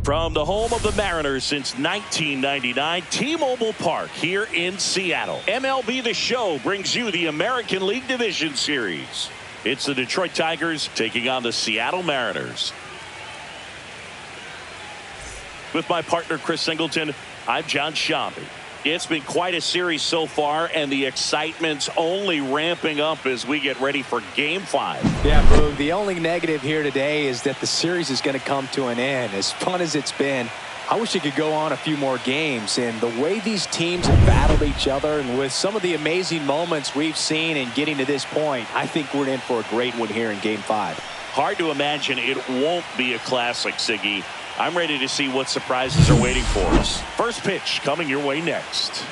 From the home of the Mariners since 1999, T-Mobile Park here in Seattle. MLB The Show brings you the American League Division Series. It's the Detroit Tigers taking on the Seattle Mariners. With my partner Chris Singleton, I'm John Shambi. It's been quite a series so far, and the excitement's only ramping up as we get ready for Game 5. Yeah, Boog, the only negative here today is that the series is going to come to an end. As fun as it's been, I wish it could go on a few more games. And the way these teams have battled each other, and with some of the amazing moments we've seen in getting to this point, I think we're in for a great one here in Game 5. Hard to imagine it won't be a classic, Siggy. I'm ready to see what surprises are waiting for us. First pitch coming your way next.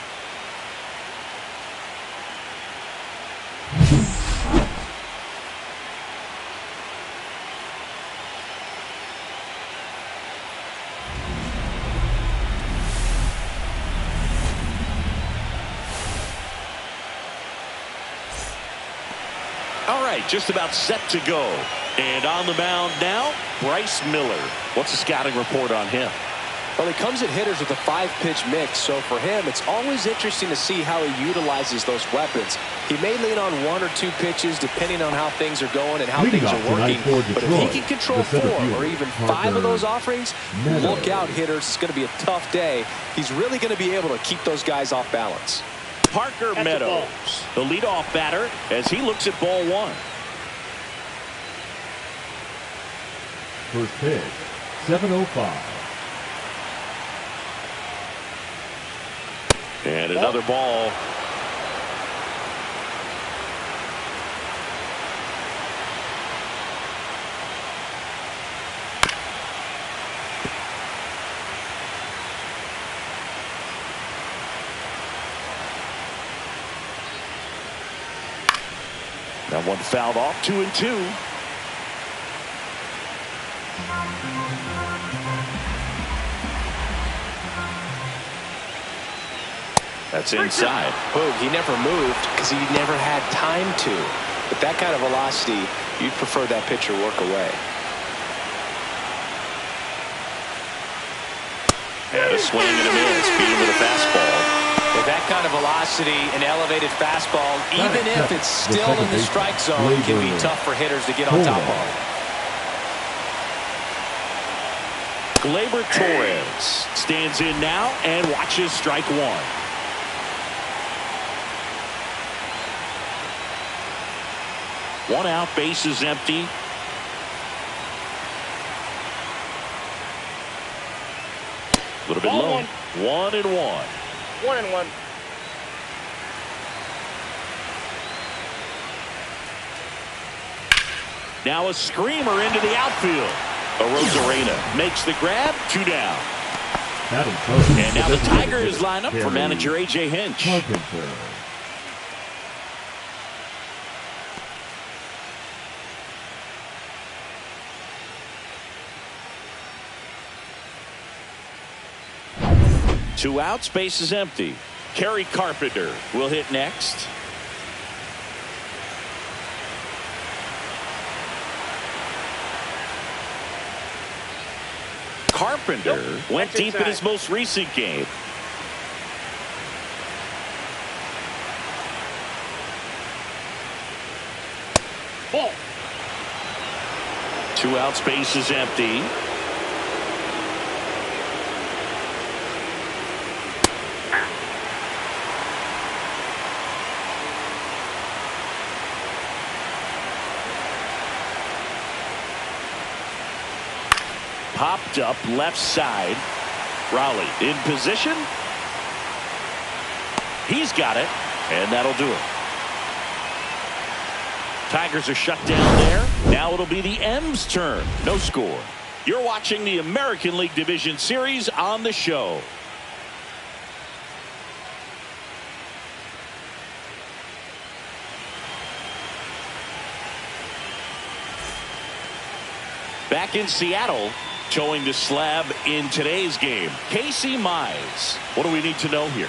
All right, just about set to go. And on the mound now, Bryce Miller. What's the scouting report on him? Well, he comes at hitters with a 5-pitch mix, so for him, it's always interesting to see how he utilizes those weapons. He may lean on 1 or 2 pitches depending on how things are going and how things are working. But if he can control 4 or even 5 of those offerings, look out, hitters. It's going to be a tough day. He's really going to be able to keep those guys off balance. Parker Meadows, the leadoff batter, as he looks at ball 1. First pitch, 7:05. And another ball. That one fouled off, 2-2. That's inside. Boog, he never moved because he never had time to. But that kind of velocity, you'd prefer that pitcher work away. And a swing and a miss. Beat him with a fastball. With that kind of velocity, an elevated fastball, even if it's still in the strike zone, can be tough for hitters to get on top of. Gleyber Torres stands in now and watches strike 1. One out, base is empty. A little bit low. 1-1. 1-1. Now a screamer into the outfield. Arozarena makes the grab. 2 down. And now the Tigers line up for manager A.J. Hinch. 2 outs, base is empty. Kerry Carpenter will hit next. Carpenter went deep in his most recent game. Ball. 2 outs, base is empty. Popped up left side. Raleigh in position. He's got it, and that'll do it. Tigers are shut down there. Now it'll be the M's turn. No score. You're watching the American League Division Series on the show. Back in Seattle, towing the slab in today's game, Casey Mize. What do we need to know here?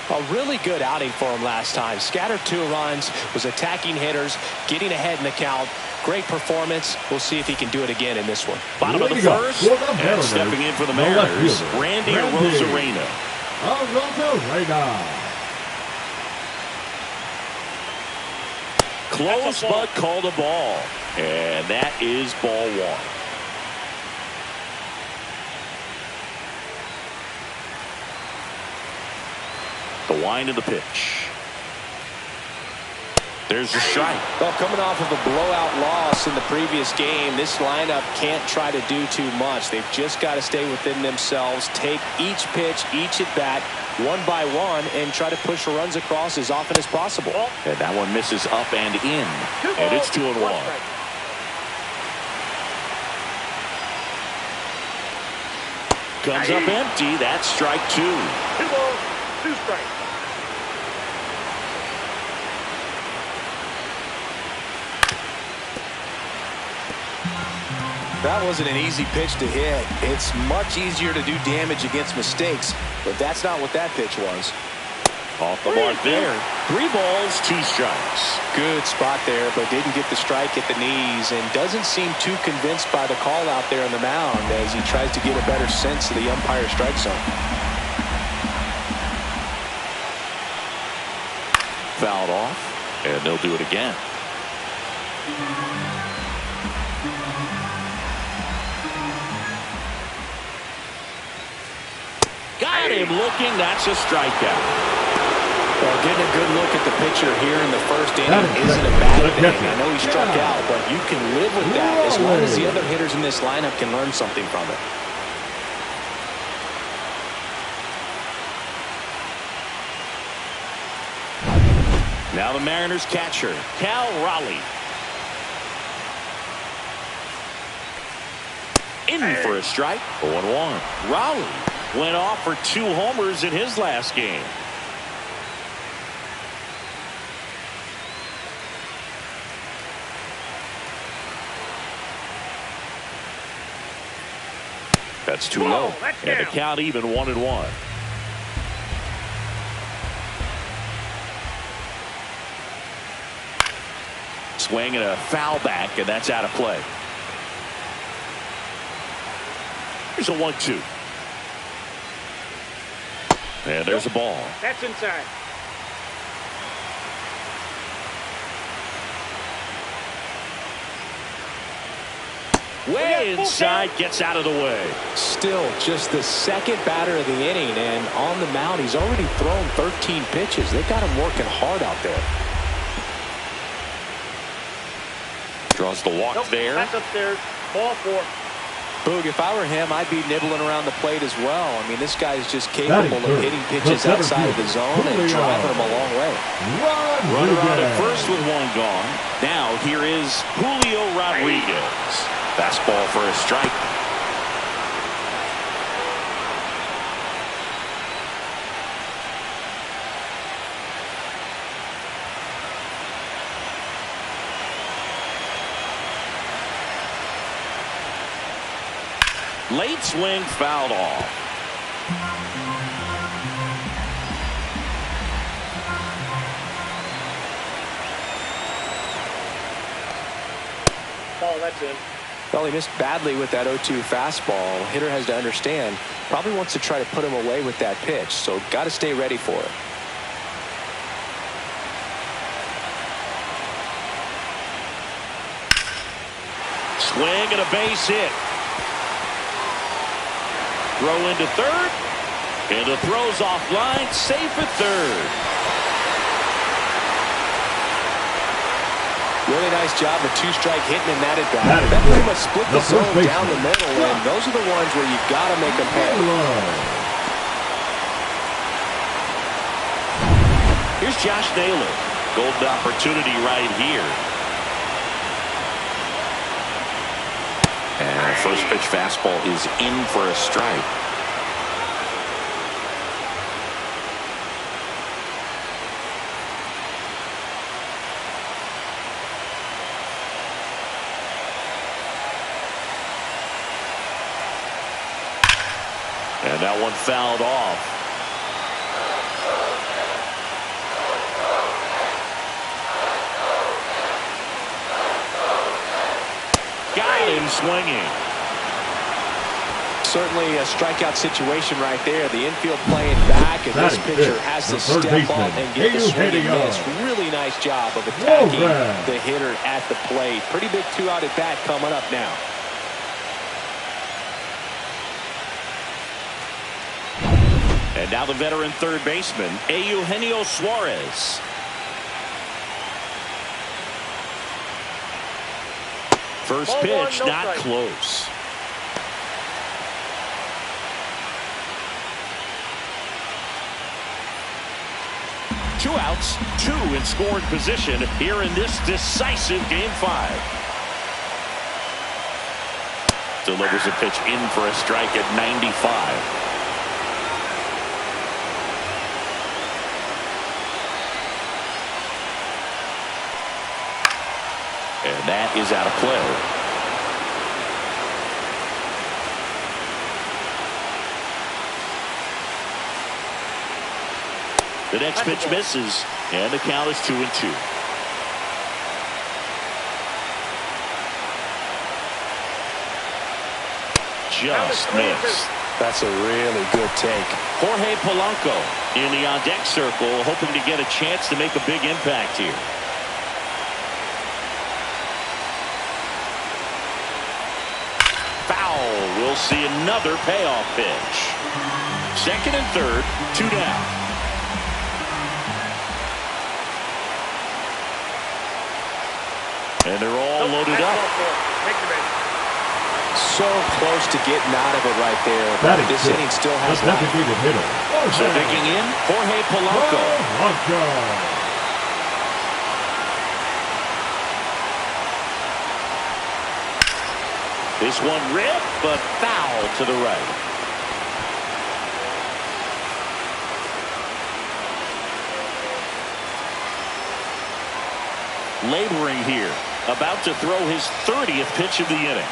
A really good outing for him last time. Scattered 2 runs, was attacking hitters, getting ahead in the count. Great performance. We'll see if he can do it again in this one. Bottom of the first, and stepping in for the Mariners, Randy Arozarena. Close, but called a ball. And that is ball 1. The wind of the pitch. There's a strike. Well, coming off of a blowout loss in the previous game, this lineup can't try to do too much. They've just got to stay within themselves, take each pitch, each at bat, one by one, and try to push the runs across as often as possible. And that one misses up and in. And it's 2-1. Comes up empty. That's strike 2. 2 balls, 2 strikes. That wasn't an easy pitch to hit. It's much easier to do damage against mistakes, but that's not what that pitch was. Off the mark there. 3 balls, 2 strikes. Good spot there, but didn't get the strike at the knees and doesn't seem too convinced by the call out there on the mound as he tries to get a better sense of the umpire strike zone. Fouled off, and they'll do it again. Got him looking. That's a strikeout. Well, getting a good look at the pitcher here in the first inning isn't a bad thing. I know he struck out, but you can live with that as long as the other hitters in this lineup can learn something from it. Now the Mariners catcher, Cal Raleigh. In for a strike. 0-1. Raleigh went off for 2 homers in his last game. That's too low. And the count even 1-1. Swing and a foul back, and that's out of play. Here's a 1-2. And there's a ball. That's inside. Way inside, gets out of the way. Still just the second batter of the inning, and on the mound he's already thrown 13 pitches. They've got him working hard out there. Draws the walk there. That's upstairs. Ball 4. Boog, if I were him, I'd be nibbling around the plate as well. I mean, this guy's just capable of hitting pitches outside of the zone and driving them a long way. Runner on at first with 1 gone. Now here is Julio Rodriguez. Fastball for a strike. Late swing, fouled off. Ball, that's in. Well, he missed badly with that 0-2 fastball. Hitter has to understand. Probably wants to try to put him away with that pitch, so got to stay ready for it. Swing and a base hit. Throw into third. And the throw's offline. Safe at third. Really nice job of 2-strike hitting in that at bat. That pretty much split the zone down the middle, and those are the ones where you've got to make them pay. Here's Josh Naylor. Golden opportunity right here. And first pitch fastball is in for a strike. And that one fouled off. him swinging. Certainly a strikeout situation right there. The infield playing back, and this pitcher has to step up and get the swing and miss. Really nice job of attacking the hitter at the plate. Pretty big 2-out at bat coming up now. And now the veteran third baseman, Eugenio Suarez. First pitch, not close. Two outs, two in scoring position here in this decisive Game 5. Delivers a pitch in for a strike at 95. And that is out of play. The next pitch misses, and the count is 2-2. Just missed. That's a really good take. Jorge Polanco in the on-deck circle, hoping to get a chance to make a big impact here. Foul. We'll see another payoff pitch. Second and third, 2 down. And they're all loaded up. So close to getting out of it right there. But this inning still has life. So digging in, Jorge Polanco. This one ripped, but foul to the right. Laboring here. About to throw his 30th pitch of the inning.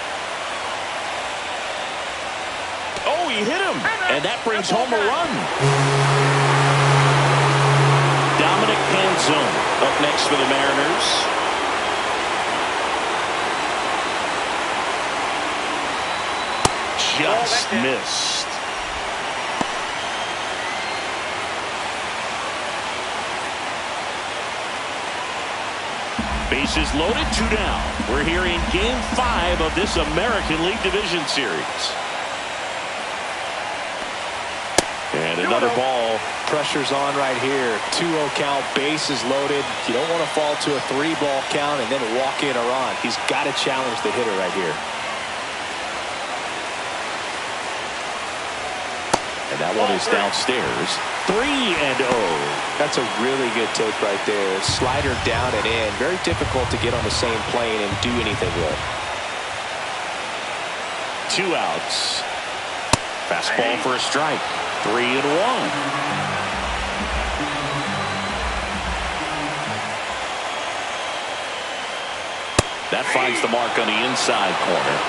Oh, he hit him. And that brings home a run. Dominic Canzone up next for the Mariners. Just missed. Bases loaded, 2 down. We're here in Game 5 of this American League Division Series. And another ball. Pressure's on right here. 2-0 count, bases loaded. You don't want to fall to a 3-ball count and then walk in or on. He's got to challenge the hitter right here. And that one is downstairs. 3-0. That's a really good take right there. Slider down and in. Very difficult to get on the same plane and do anything with. 2 outs. Fastball for a strike. 3-1. That finds the mark on the inside corner.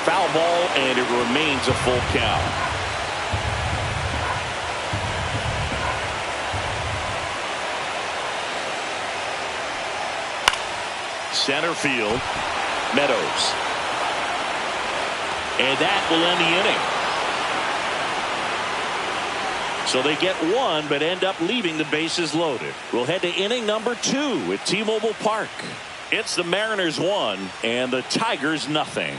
Foul ball, and it remains a full count. Center field, Meadows. And that will end the inning. So they get one, but end up leaving the bases loaded. We'll head to inning number 2 at T-Mobile Park. It's the Mariners 1 and the Tigers nothing.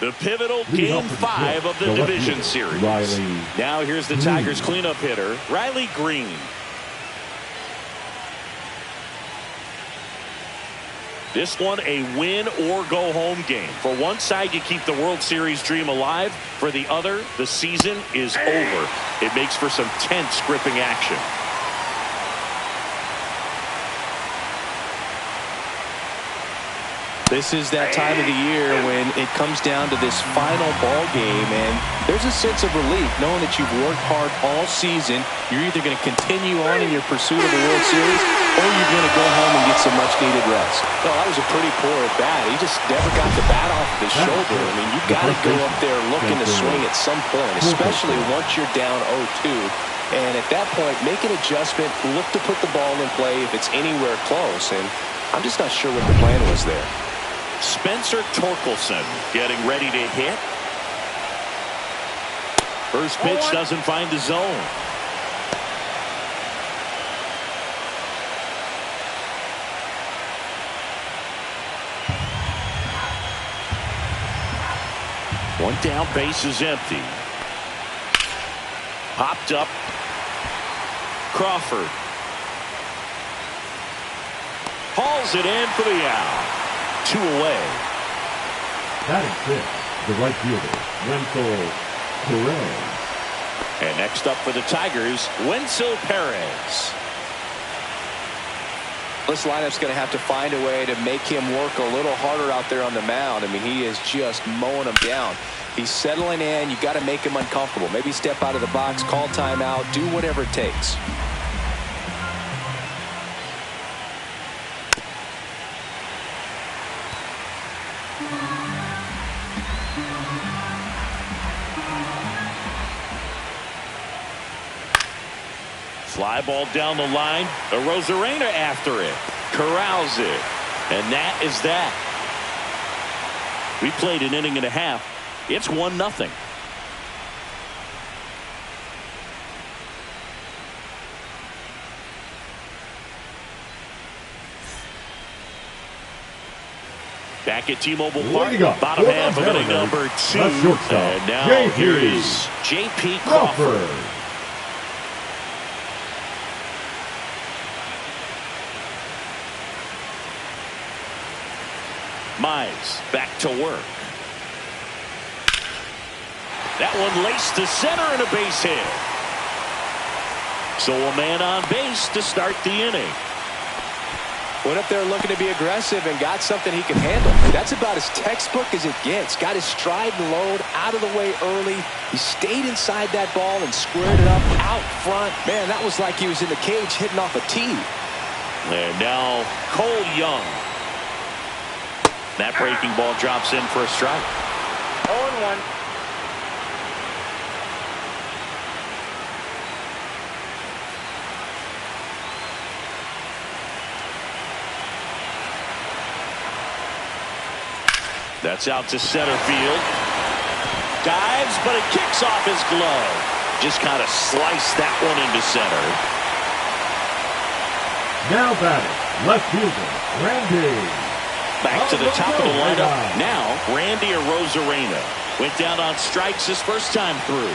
The pivotal Game 5 of the division series. Now here's the Tigers cleanup hitter, Riley Green. This one a win or go home game. For one side, you keep the World Series dream alive. For the other, the season is over. It makes for some tense gripping action. This is that time of the year when it comes down to this final ball game, and there's a sense of relief knowing that you've worked hard all season. You're either going to continue on in your pursuit of the World Series, or you're going to go home and get some much-needed rest. No, that was a pretty poor at-bat. He just never got the bat off of his shoulder. I mean, you've got to go up there looking to swing at some point, especially once you're down 0-2. And at that point, make an adjustment, look to put the ball in play if it's anywhere close. And I'm just not sure what the plan was there. Spencer Torkelson getting ready to hit. First pitch doesn't find the zone. One down, base is empty. Popped up. Crawford. Hauls it in for the out. 2 away. Batting fifth, the right fielder, Wenzel Perez. And next up for the Tigers, Wenzel Perez. This lineup's going to have to find a way to make him work a little harder out there on the mound. I mean, he is just mowing them down. He's settling in. You got to make him uncomfortable. Maybe step out of the box, call timeout, do whatever it takes. Fly ball down the line. Arozarena after it. Corrals it. And that is that. We played an inning and a half. It's 1-0. Back at T-Mobile Park, bottom half of inning number 2. And now here is J.P. Crawford. Mize back to work. That one laced to center and a base hit. So a man on base to start the inning. Went up there looking to be aggressive and got something he can handle. That's about as textbook as it gets. Got his stride and load out of the way early. He stayed inside that ball and squared it up out front. Man, that was like he was in the cage hitting off a tee. And now Cole Young. That breaking ball drops in for a strike. 0-1. That's out to center field. Dives, but it kicks off his glove. Just kind of sliced that one into center. Now batting, left fielder, Randy. Back to the top of the lineup. Now, Randy Arozarena went down on strikes his first time through.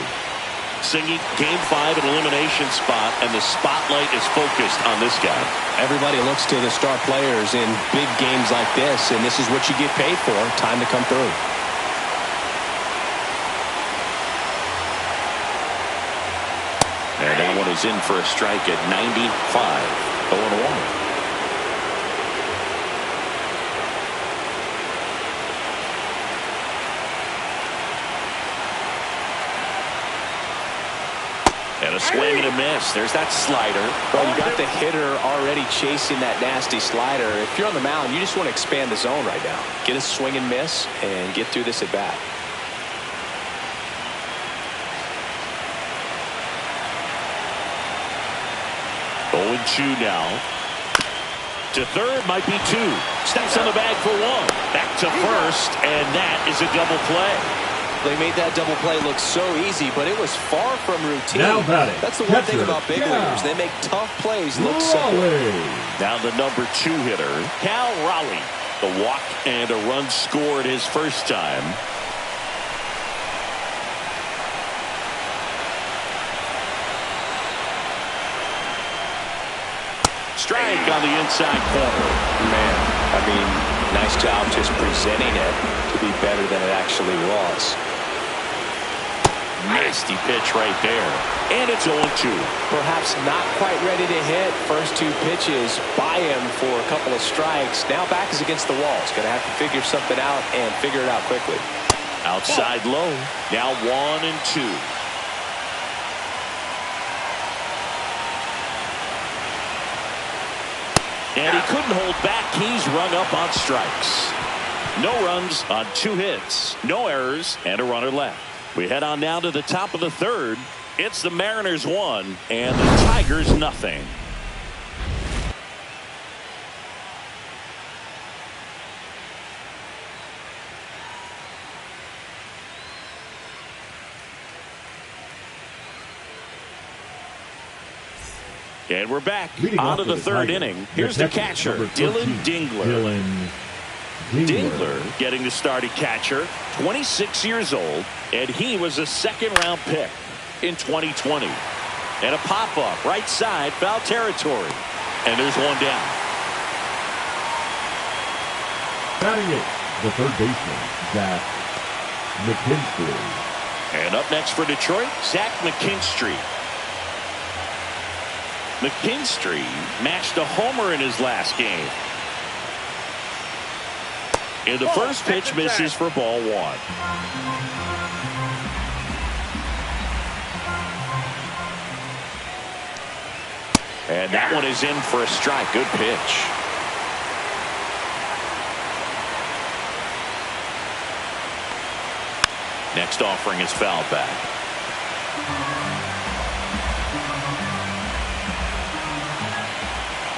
Singing Game 5 an elimination spot, and the spotlight is focused on this guy. Everybody looks to the star players in big games like this, and this is what you get paid for. Time to come through. And that one is in for a strike at 95. 0-1. And a swing and a miss. There's that slider. Well, you got the hitter already chasing that nasty slider. If you're on the mound, you just want to expand the zone right now. Get a swing and miss and get through this at bat. Going 2 now. To third, might be 2. Steps on the bag for 1. Back to first, and that is a double play. They made that double play look so easy, but it was far from routine. Now batting, that's the one thing about big leaguers. They make tough plays look simple. Now the number 2 hitter, Cal Raleigh. The walk and a run scored his first time. Strike on the inside corner. Man, I mean, nice job just presenting it to be better than it actually was. Nasty pitch right there. And it's 0-2. Perhaps not quite ready to hit. First 2 pitches by him for a couple of strikes. Now back is against the wall. He's going to have to figure something out and figure it out quickly. Outside low. Now 1-2. And he couldn't hold back. He's rung up on strikes. No runs on 2 hits, no errors, and a runner left. We head on now to the top of the third. It's the Mariners 1 and the Tigers nothing. And we're back on to the third inning. Here's the catcher, Dylan Dingler. Dingler getting the start at catcher, 26 years old, and he was a second-round pick in 2020. And a pop-up, right side, foul territory. And there's one down. Batting it, the third baseman, Zach McKinstry. And up next for Detroit, Zach McKinstry. McKinstry matched a homer in his last game. And the first pitch misses for ball 1. And that one is in for a strike. Good pitch. Next offering is fouled back.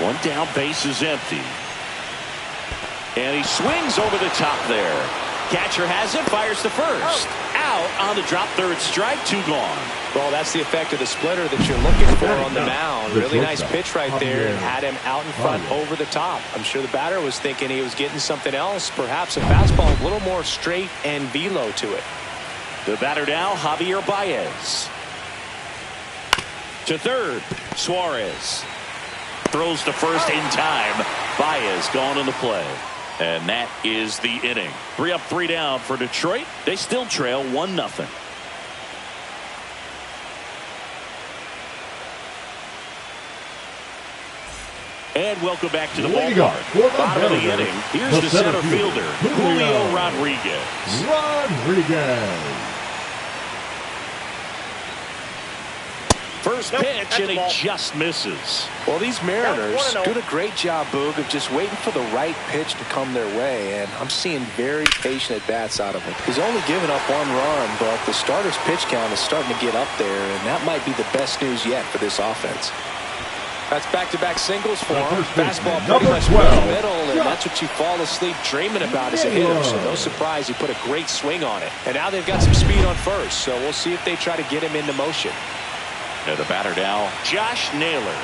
One down, base is empty. And he swings over the top there. Catcher has it, fires to first. Out on the drop, third strike, 2 gone. Well, that's the effect of the splitter that you're looking for on the mound. Really nice pitch right there and had him out in front over the top. I'm sure the batter was thinking he was getting something else, perhaps a fastball a little more straight and velo to it. The batter now, Javier Baez. To third, Suarez. Throws to first in time. Baez gone in the play. And that is the inning. 3 up, 3 down for Detroit. They still trail 1-0. And welcome back to the ballpark. Bottom of the inning. Here's the center fielder, Julio Rodriguez. First pitch, and he just misses. Well, these Mariners do a great job, Boog, of just waiting for the right pitch to come their way, and I'm seeing very patient at-bats out of him. He's only given up 1 run, but the starter's pitch count is starting to get up there, and that might be the best news yet for this offense. That's back-to-back singles for him. Fastball pretty much in the middle, and that's what you fall asleep dreaming about as a hitter. So no surprise he put a great swing on it. And now they've got some speed on first, so we'll see if they try to get him into motion. And the batter now, Josh Naylor.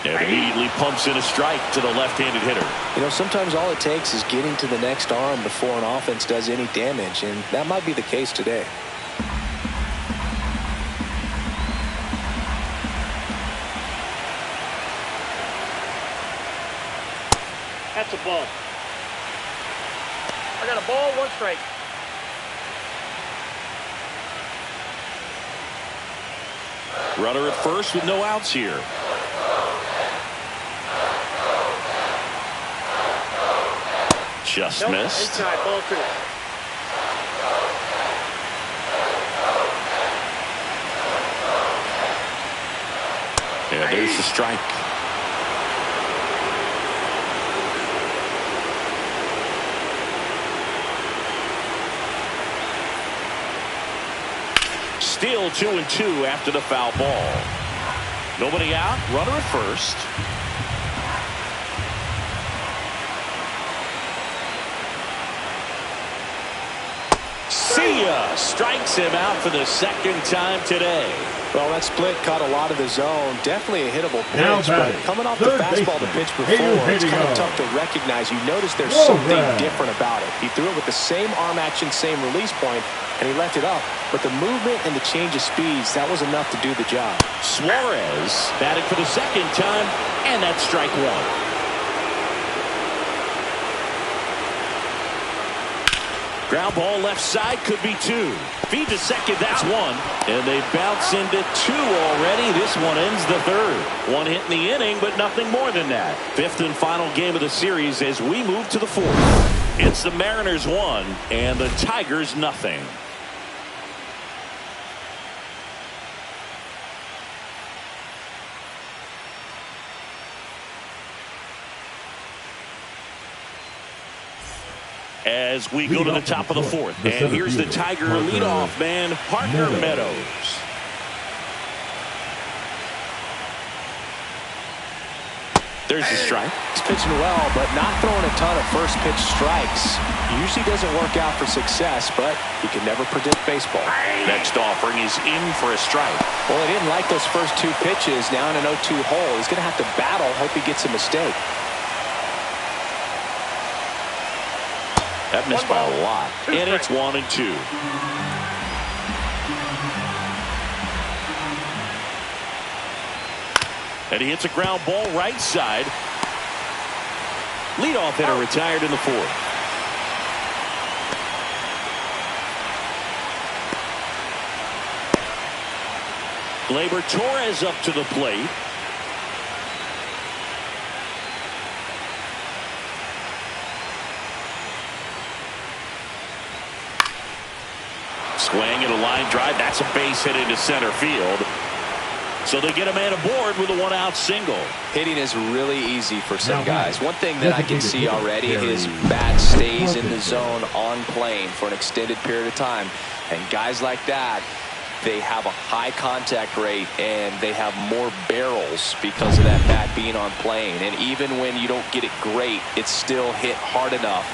And immediately pumps in a strike to the left-handed hitter. You know, sometimes all it takes is getting to the next arm before an offense does any damage, and that might be the case today. That's a ball. I got a ball, 1 strike. Runner at first with no outs here. Just missed. Inside, ball 2. And there's the strike. Still 2-2 after the foul ball. Nobody out. Runner at first. See ya. Strikes him out for the second time today. Well, that split caught a lot of the zone. Definitely a hittable pitch, but coming off the fastball the pitch before, it's kind of tough to recognize. You notice there's something different about it. He threw it with the same arm action, same release point, and he left it up. But the movement and the change of speeds, that was enough to do the job. Suarez batting for the second time, and that's strike 1. Ground ball left side, could be 2. Feed to second, that's 1. And they bounce into 2 already. This one ends the third. 1 hit in the inning, but nothing more than that. 5th and final game of the series as we move to the 4th. It's the Mariners 1 and the Tigers nothing. as we go to the top of the fourth. And here's the Tiger leadoff man, Parker Meadows. There's the strike. He's pitching well, but not throwing a ton of first pitch strikes. Usually doesn't work out for success, but you can never predict baseball. Next offering is in for a strike. Well, he didn't like those first two pitches. Now in an 0-2 hole, he's going to have to battle. Hope he gets a mistake. That missed by a lot. And it's 1-2. And he hits a ground ball right side. Leadoff hitter retired in the fourth. Gleyber Torres up to the plate. Swing and a line drive. That's a base hit into center field. So they get a man aboard with a one-out single. Hitting is really easy for some guys. One thing that I can see already is bat stays in the zone on plane for an extended period of time. And guys like that, they have a high contact rate and they have more barrels because of that bat being on plane. And even when you don't get it great, it's still hit hard enough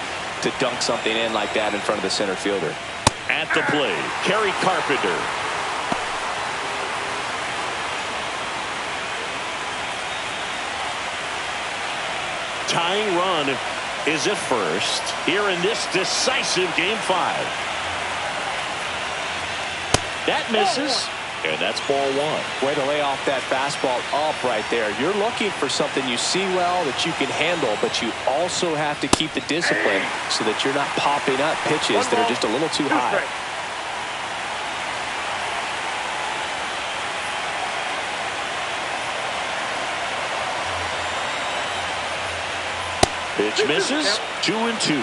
to dunk something in like that in front of the center fielder. At the plate, Kerry Carpenter. Tying run is at first here in this decisive Game 5. That misses, and that's ball one. Way to lay off that fastball up right there. You're looking for something you see well that you can handle, but you also have to keep the discipline so that you're not popping up pitches that are just a little too high. Pitch misses, 2-2.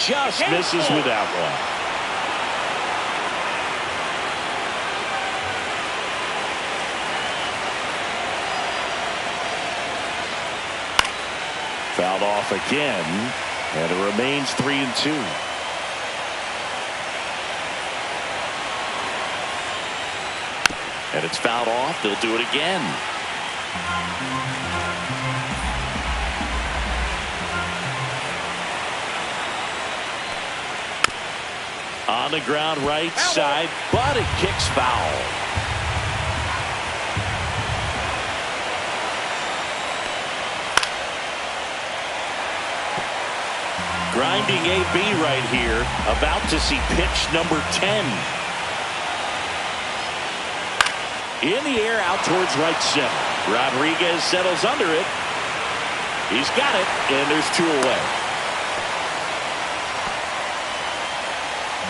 Just misses with that one. Fouled off again, and it remains 3-2. And it's fouled off. They'll do it again. On the ground right side, but it kicks foul. Grinding AB right here. About to see pitch number 10. In the air out towards right center. Rodriguez settles under it. He's got it, and there's 2 away.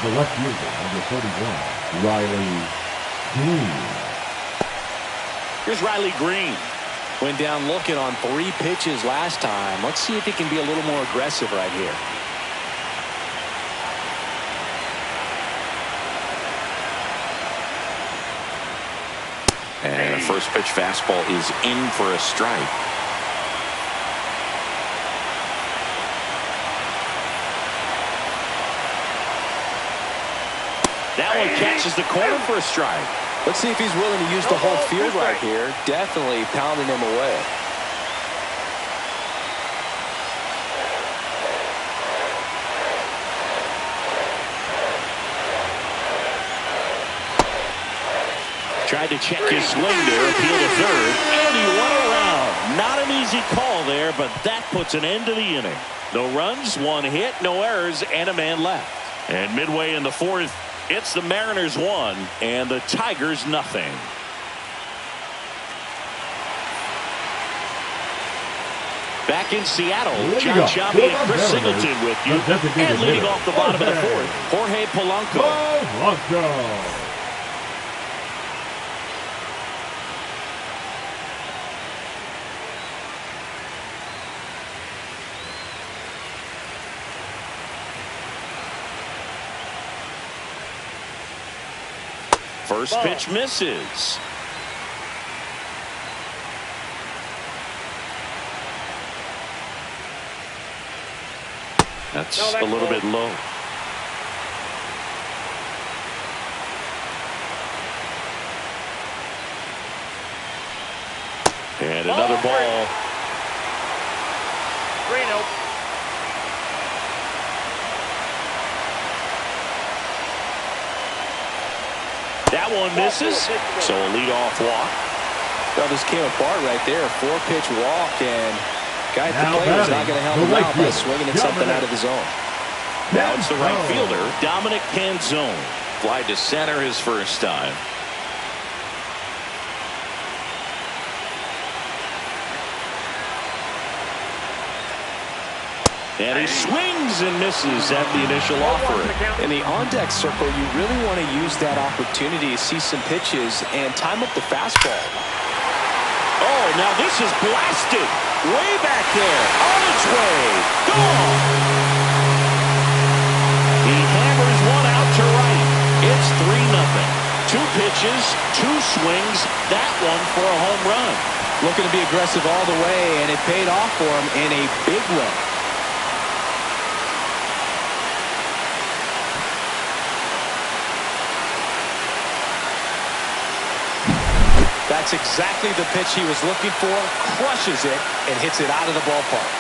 The left fielder, number 31, Riley Green. Here's Riley Green. Went down looking on 3 pitches last time. Let's see if he can be a little more aggressive right here. And a first pitch fastball is in for a strike. That one catches the corner for a strike. Let's see if he's willing to use the whole field right here. Definitely pounding him away. Tried to check his swing there, appeal to third, and he went around. Not an easy call there, but that puts an end to the inning. No runs, 1 hit, no errors, and a man left. And midway in the fourth, it's the Mariners 1 and the Tigers nothing. Back in Seattle, John Sciambi and Chris Singleton with you. And leading off the bottom of the fourth, Jorge Polanco. First pitch misses. That's a little bit low. And another ball. 3-0. That one misses, so a leadoff walk. Well, this came apart right there. 4-pitch walk, and guy at the plate is not going to help him out by swinging at something out of the zone. Now it's the right fielder, Dominic Canzone. Fly to center his first time. And he swings and misses at the initial offering. In the on-deck circle, you really want to use that opportunity to see some pitches and time up the fastball. Oh, now this is blasted. Way back there. On its way. Gone. He hammers one out to right. It's 3-0. 2 pitches, 2 swings. That one for a home run. Looking to be aggressive all the way, and it paid off for him in a big way. That's exactly the pitch he was looking for. Crushes it and hits it out of the ballpark.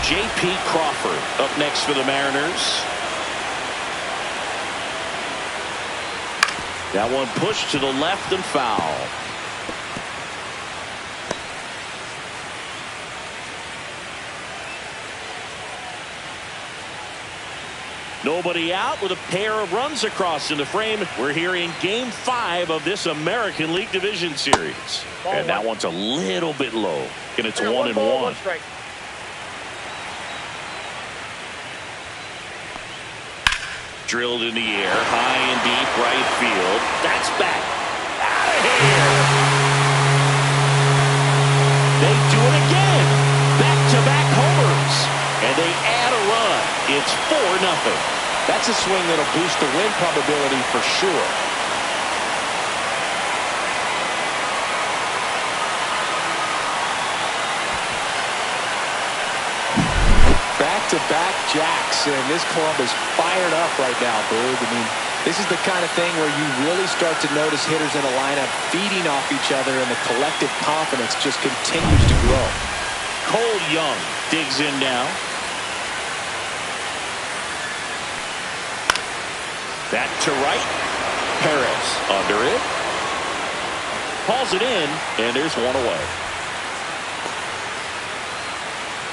J.P. Crawford up next for the Mariners. That one pushed to the left and foul. Nobody out with a pair of runs across in the frame. We're here in Game 5 of this American League Division Series. And that one's a little bit low. And it's 1-1. Drilled in the air, high and deep right field. That's back. Out of here. They do it again. Back-to-back homers. And they add a run. It's 4-0. That's a swing that'll boost the win probability for sure. Back-to-back jacks, and this club is fired up right now, Boog. I mean, this is the kind of thing where you really start to notice hitters in a lineup feeding off each other, and the collective confidence just continues to grow. Cole Young digs in now. That to right. Perez under it. Calls it in, and there's one away.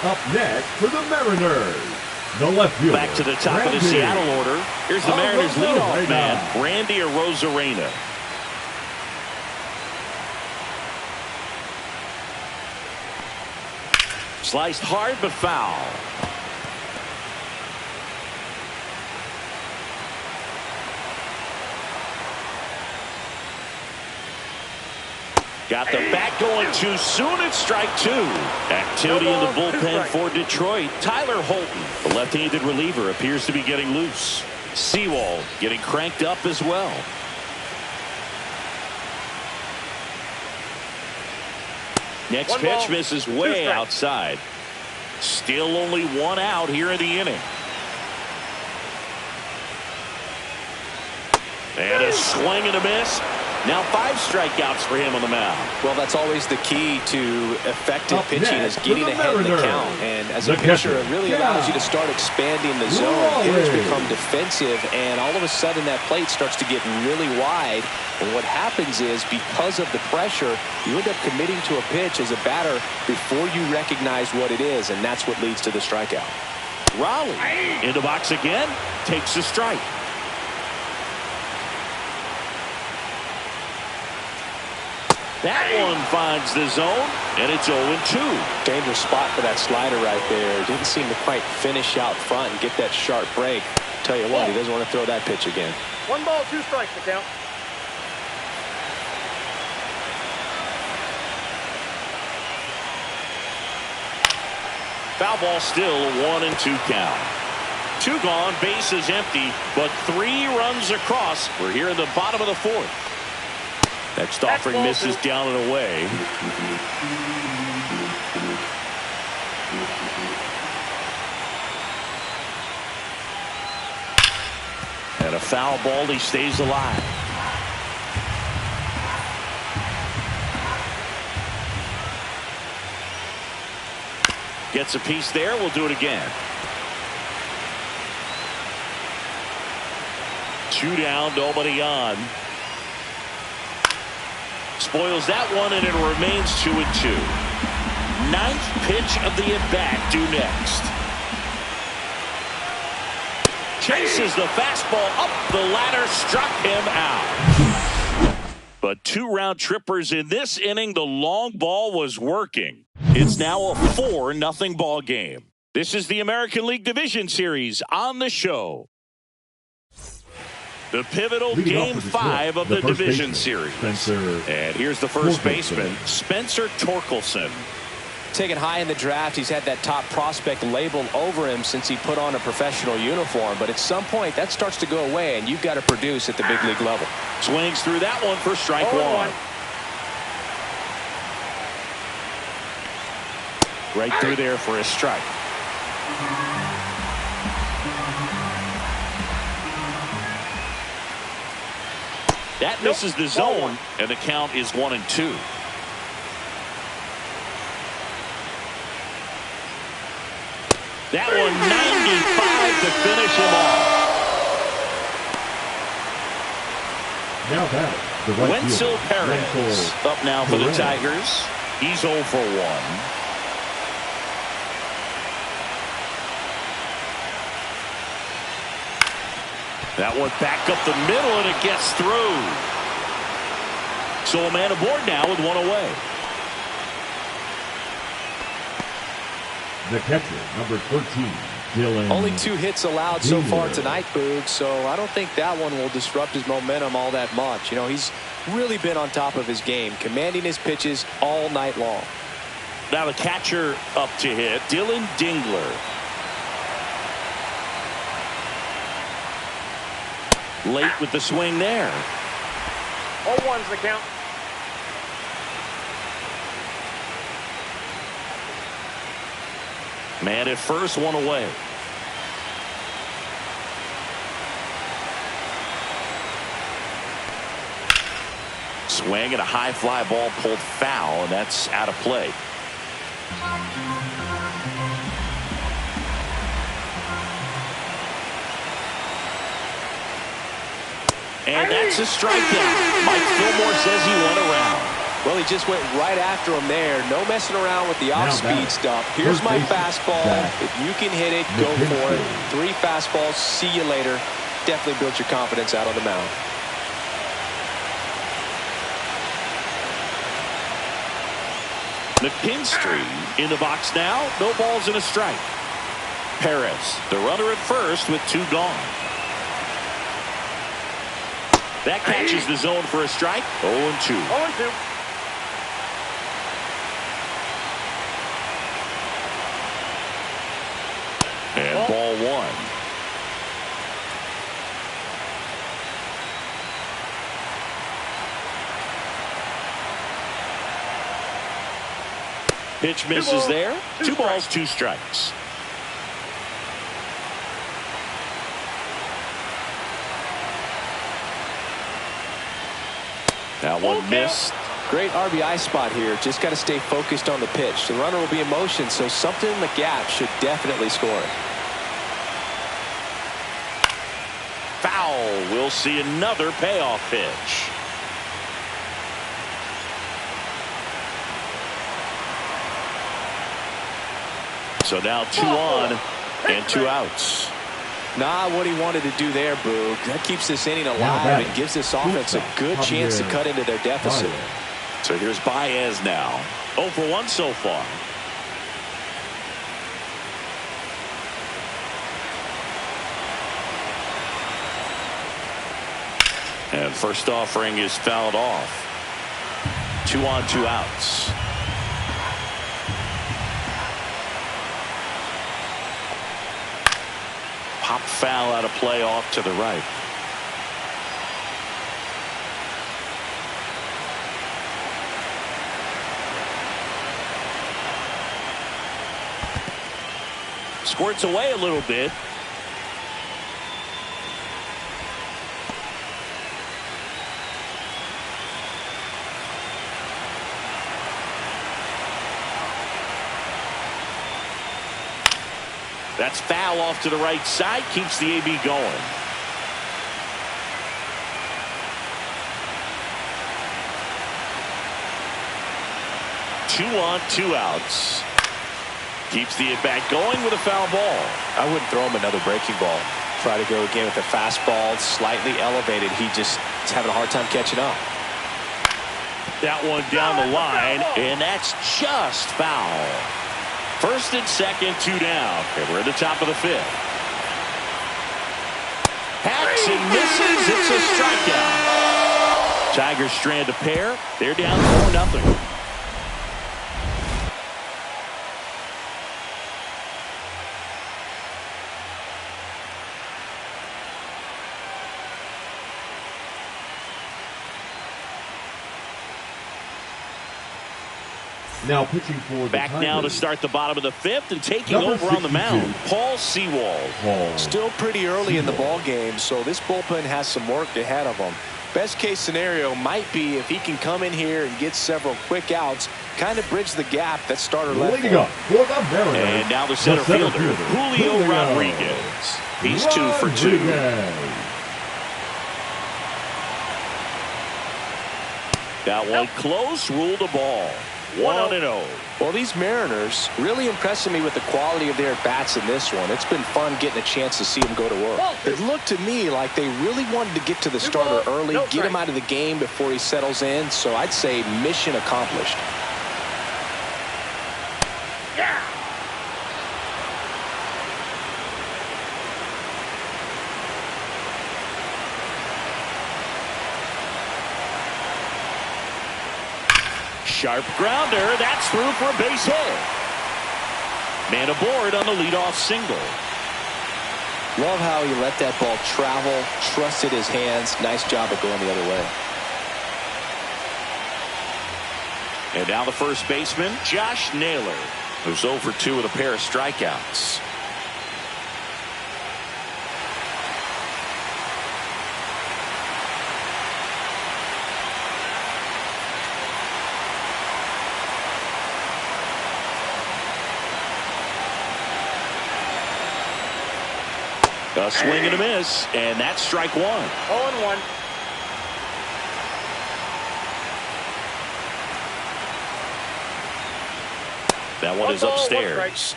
Up next for the Mariners, the left fielder. Back to the top of the Seattle order. Here's the Mariners leadoff man, Randy Arozarena. Sliced hard but foul. Got the bat going too soon. It's strike 2. Activity in the bullpen for Detroit. Tyler Holton, the left-handed reliever, appears to be getting loose. Sewald getting cranked up as well. Next pitch misses way outside. Still only 1 out here in the inning. And a swing and a miss. Now 5 strikeouts for him on the mound. Well, that's always the key to effective pitching, is getting ahead in the count. And as a pitcher, it really allows you to start expanding the zone. Hitters become defensive, and all of a sudden that plate starts to get really wide. And what happens is, because of the pressure, you end up committing to a pitch as a batter before you recognize what it is, and that's what leads to the strikeout. Raleigh in the box again, takes a strike. That one finds the zone, and it's 0-2. Dangerous spot for that slider right there. Didn't seem to quite finish out front and get that sharp break. Tell you what, he doesn't want to throw that pitch again. 1 ball, 2 strikes to count. Foul ball still, 1-2 count. Two gone, base is empty, but 3 runs across. We're here in the bottom of the 4th. Next offering misses down and away. And a foul ball, he stays alive. Gets a piece there, we'll do it again. 2 down, nobody on. Spoils that one, and it remains 2-2. 9th pitch of the at-bat due next. Chases the fastball up the ladder, struck him out. But 2 round trippers in this inning. The long ball was working. It's now a 4-0 ball game. This is the American League Division Series on the show. The pivotal Game 5 of the Division Series. And here's the first baseman, Spencer Torkelson. Taken high in the draft, he's had that top prospect label over him since he put on a professional uniform. But at some point, that starts to go away, and you've got to produce at the big league level. Swings through that one for strike 1. Right through there for a strike. That misses the zone, and the count is 1-2. That one 95 to finish him off. Now that the right Wenzel Perez up now for the Tigers. He's 0 for 1. That one back up the middle, and it gets through. So a man aboard now with 1 away. The catcher, number 13, Dylan. Only 2 hits allowed so far tonight, Boog, so I don't think that one will disrupt his momentum all that much. You know, he's really been on top of his game, commanding his pitches all night long. Now the catcher up to hit, Dylan Dingler. Late with the swing there. 0-1's the count. Man at first, 1 away. Swing and a high fly ball pulled foul, and that's out of play. And that's a strikeout. Mike Fillmore says he went around. Well, he just went right after him there. No messing around with the off-speed stuff. Here's my fastball. If you can hit it, go for it. 3 fastballs. See you later. Definitely built your confidence out on the mound. McKinstry in the box now. No balls and a strike. Perez, the runner at first with 2 gone. That catches the zone for a strike. 0-2. 0-2. And ball 1. Pitch misses there. 2 balls, 2 strikes. That one missed. Great RBI spot here. Just got to stay focused on the pitch. The runner will be in motion, so something in the gap should definitely score it. Foul. We'll see another payoff pitch. So now 2 on and 2 outs. Not what he wanted to do there, Boog. That keeps this inning alive and gives this offense a good chance to cut into their deficit. So here's Baez now. 0 for 1 so far. And first offering is fouled off. 2 on, 2 outs. Pop foul out of play off to the right. Squirts away a little bit. That's foul off to the right side. Keeps the AB going. Two on, 2 outs. Keeps the at-bat going with a foul ball. I wouldn't throw him another breaking ball. Try to go again with a fastball, slightly elevated. He just is having a hard time catching up. That one down the line, and that's just foul. First and second, 2 down. And we're at the top of the 5th. Hacks and misses. It's a strikeout. Tigers strand a pair. They're down 4-0. Now pitching for the Back Tigers. now to start the bottom of the 5th and taking over on the mound, Paul Sewald. Still pretty early in the ball game, so this bullpen has some work ahead of them. Best case scenario might be if he can come in here and get several quick outs, kind of bridge the gap that starter left. Leading up for the Mariners. And now the center fielder, Julio Rodriguez. He's 2 for 2. That one close, ruled a ball. 1-0. Well, these Mariners really impressing me with the quality of their bats in this one. It's been fun getting a chance to see them go to work. It looked to me like they really wanted to get to the starter early, get him out of the game before he settles in. So I'd say mission accomplished. Yeah. Sharp grounder. That's through for a base hit. Man aboard on the leadoff single. Love how he let that ball travel, trusted his hands. Nice job of going the other way. And now the first baseman, Josh Naylor, who's 0 for 2 with a pair of strikeouts. A swing and a miss, and that's strike 1. 0-1. That one is upstairs.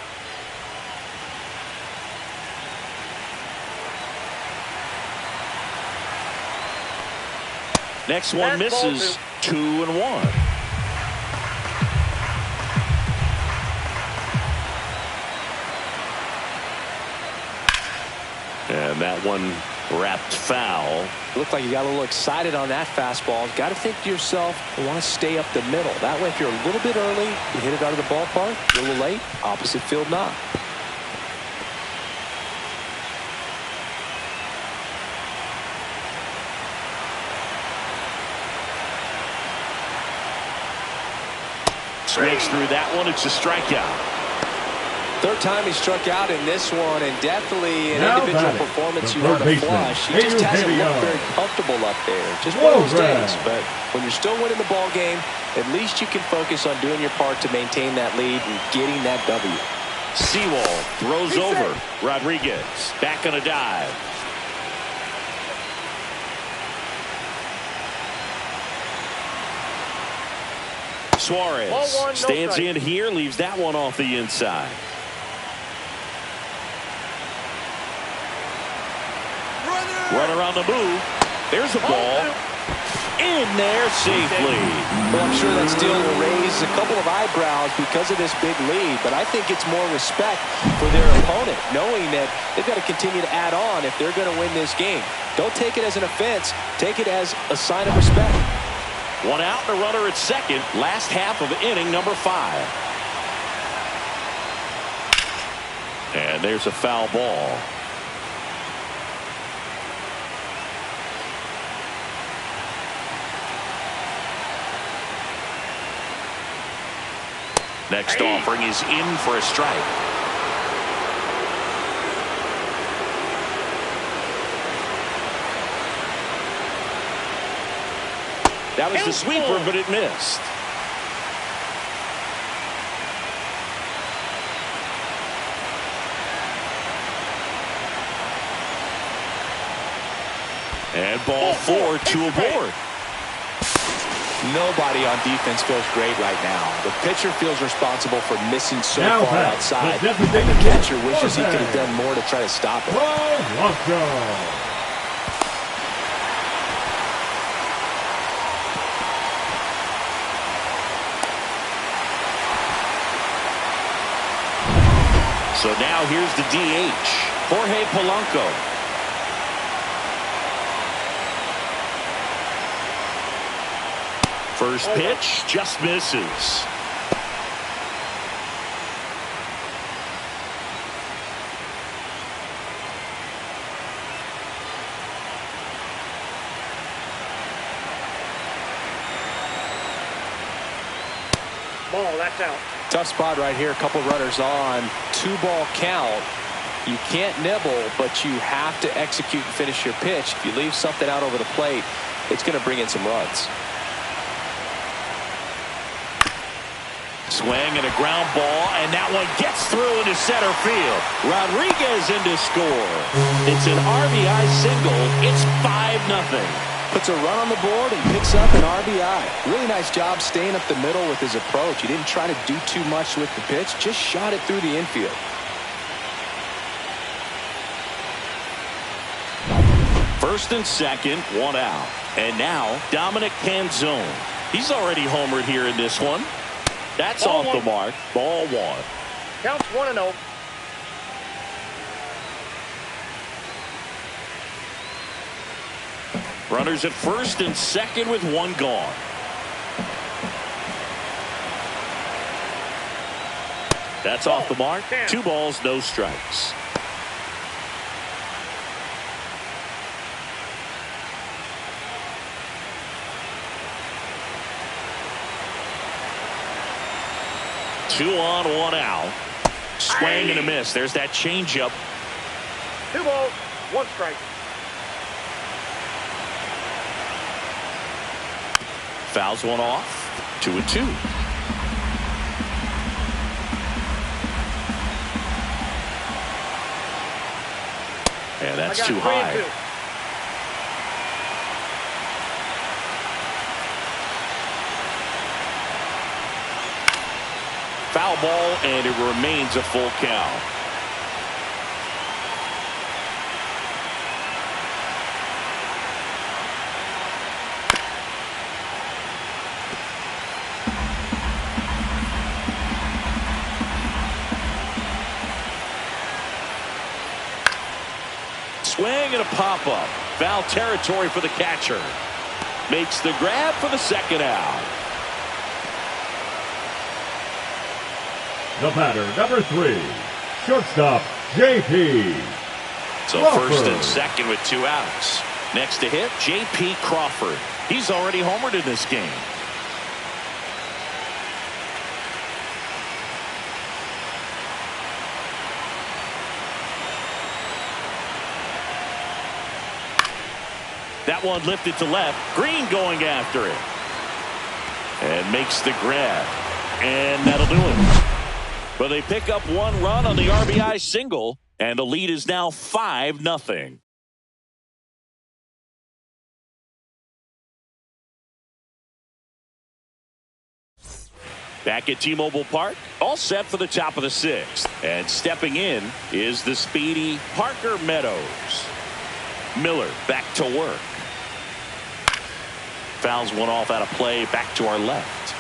Next one misses. 2-1. And that one wrapped foul. Looked like you got a little excited on that fastball. Got to think to yourself, I want to stay up the middle. That way, if you're a little bit early, you hit it out of the ballpark. A little late, opposite field knock. Swings through that one. It's a strikeout. Third time he struck out in this one, and definitely an individual performance you want to flush. He just hasn't looked very comfortable up there. Just one of those days. But when you're still winning the ball game, at least you can focus on doing your part to maintain that lead and getting that W. Sewald throws over. Rodriguez back on a dive. Suarez stands in here, leaves that one off the inside. Runner on the move. There's a ball. In there safely. Well, I'm sure that steal will raise a couple of eyebrows because of this big lead, but I think it's more respect for their opponent, knowing that they've got to continue to add on if they're going to win this game. Don't take it as an offense. Take it as a sign of respect. One out and a runner at second. Last half of inning number 5. And there's a foul ball. Next offering is in for a strike. That was the sweeper, but it missed. And ball 4 to a board. Nobody on defense feels great right now. The pitcher feels responsible for missing so far outside. And the catcher wishes he could have done more to try to stop it. So now here's the DH, Jorge Polanco. First pitch just misses. Ball, that's out. Tough spot right here. A couple runners on. 2-ball count. You can't nibble, but you have to execute and finish your pitch. If you leave something out over the plate, it's going to bring in some runs. Swing and a ground ball, and that one gets through into center field. Rodriguez in to score. It's an RBI single. It's 5-0. Puts a run on the board and picks up an RBI. Really nice job staying up the middle with his approach. He didn't try to do too much with the pitch, just shot it through the infield. First and second, 1 out. And now Dominic Canzone. He's already homered here in this one. That's off the mark. Ball 1. Counts 1-0. Runners at first and second with 1 gone. That's off the mark. 2 balls, no strikes. Two on, 1 out. Swing and a miss. There's that changeup. 2 balls, 1 strike. Fouls one off. 2-2. And that's too high. Foul ball, and it remains a full count. Swing and a pop-up. Foul territory for the catcher. Makes the grab for the second out. The batter, number 3, shortstop, J.P. So Crawford. First and second with 2 outs. Next to hit, J.P. Crawford. He's already homered in this game. That one lifted to left. Green going after it. And makes the grab. And that'll do it. But they pick up 1 run on the RBI single, and the lead is now 5-0. Back at T-Mobile Park, all set for the top of the 6th. And stepping in is the speedy Parker Meadows. Miller back to work. Fouls one off out of play, back to our left.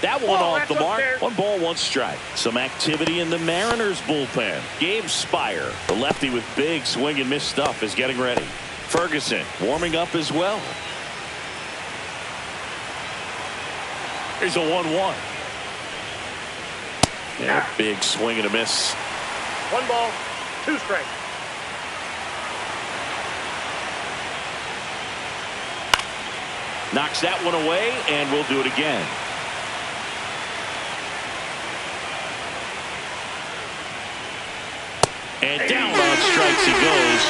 That one off the mark. 1 ball, 1 strike. Some activity in the Mariners bullpen. Gabe Spire, the lefty with big swing and miss stuff, is getting ready. Ferguson warming up as well. Here's a 1-1. Yeah, big swing and a miss. 1 ball, 2 strikes. Knocks that one away, and we'll do it again. And down on strikes he goes.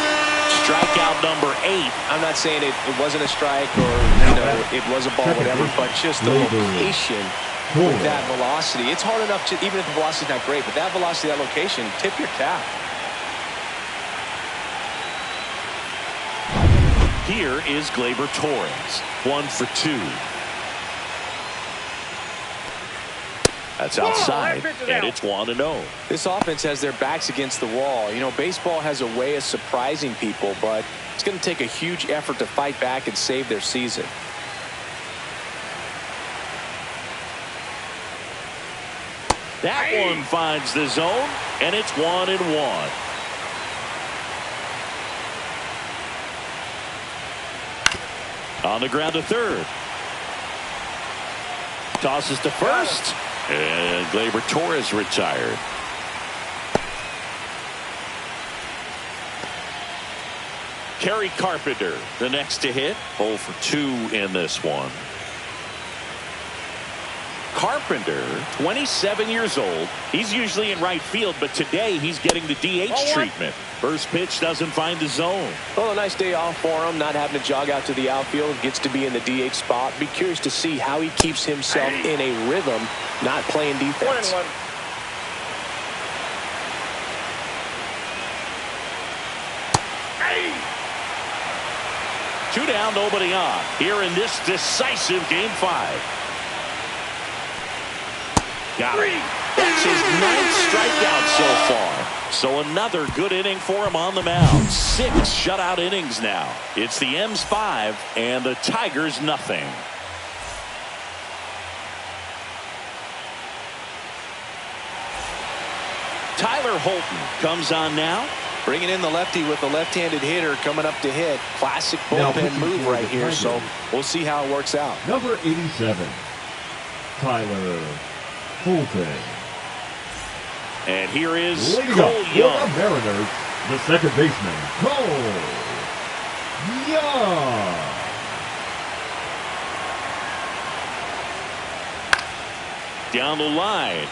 Strikeout number 8. I'm not saying it wasn't a strike or, it was a ball, whatever, but just the location with that velocity. It's hard enough to, even if the velocity's not great, but that velocity, that location, tip your cap. Here is Gleyber Torres. 1 for 2. That's outside, and it's 1-0. This offense has their backs against the wall. Baseball has a way of surprising people, but it's going to take a huge effort to fight back and save their season. That one finds the zone, and it's 1-1. On the ground to third. Tosses to first. And Gleyber Torres retired. Kerry Carpenter, the next to hit. 0 for 2 in this one. Carpenter, 27 years old. He's usually in right field, but today he's getting the DH treatment. First pitch doesn't find the zone. Well, a nice day off for him, not having to jog out to the outfield. Gets to be in the DH spot. Be curious to see how he keeps himself in a rhythm, not playing defense. 1-1. Two down, nobody on. Here in this decisive Game 5. Got it. That's his 9th strikeout so far. So another good inning for him on the mound. 6 shutout innings now. It's the M's 5 and the Tigers nothing. Tyler Holton comes on now. Bringing in the lefty with the left-handed hitter coming up to hit. Classic bullpen move right here, so we'll see how it works out. Number 87, Tyler Holton. And here is Leading Cole up Young. for the Mariners, the second baseman, Cole Young. Down the line.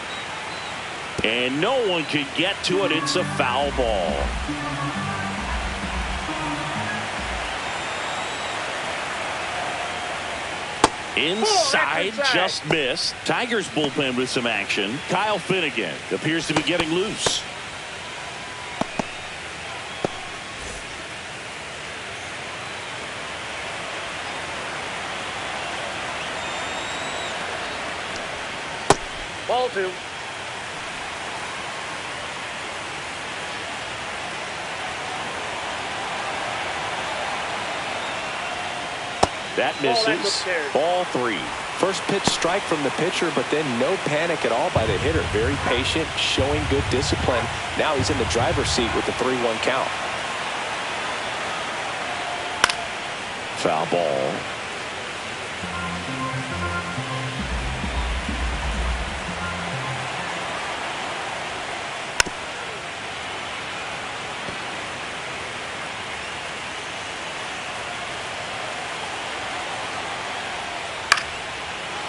And no one could get to it. It's a foul ball. Inside, just missed. Tigers bullpen with some action. Kyle Finnegan appears to be getting loose. Ball 2. That misses. Ball 3. First pitch strike from the pitcher, but then no panic at all by the hitter. Very patient, showing good discipline. Now he's in the driver's seat with the 3-1 count. Foul ball.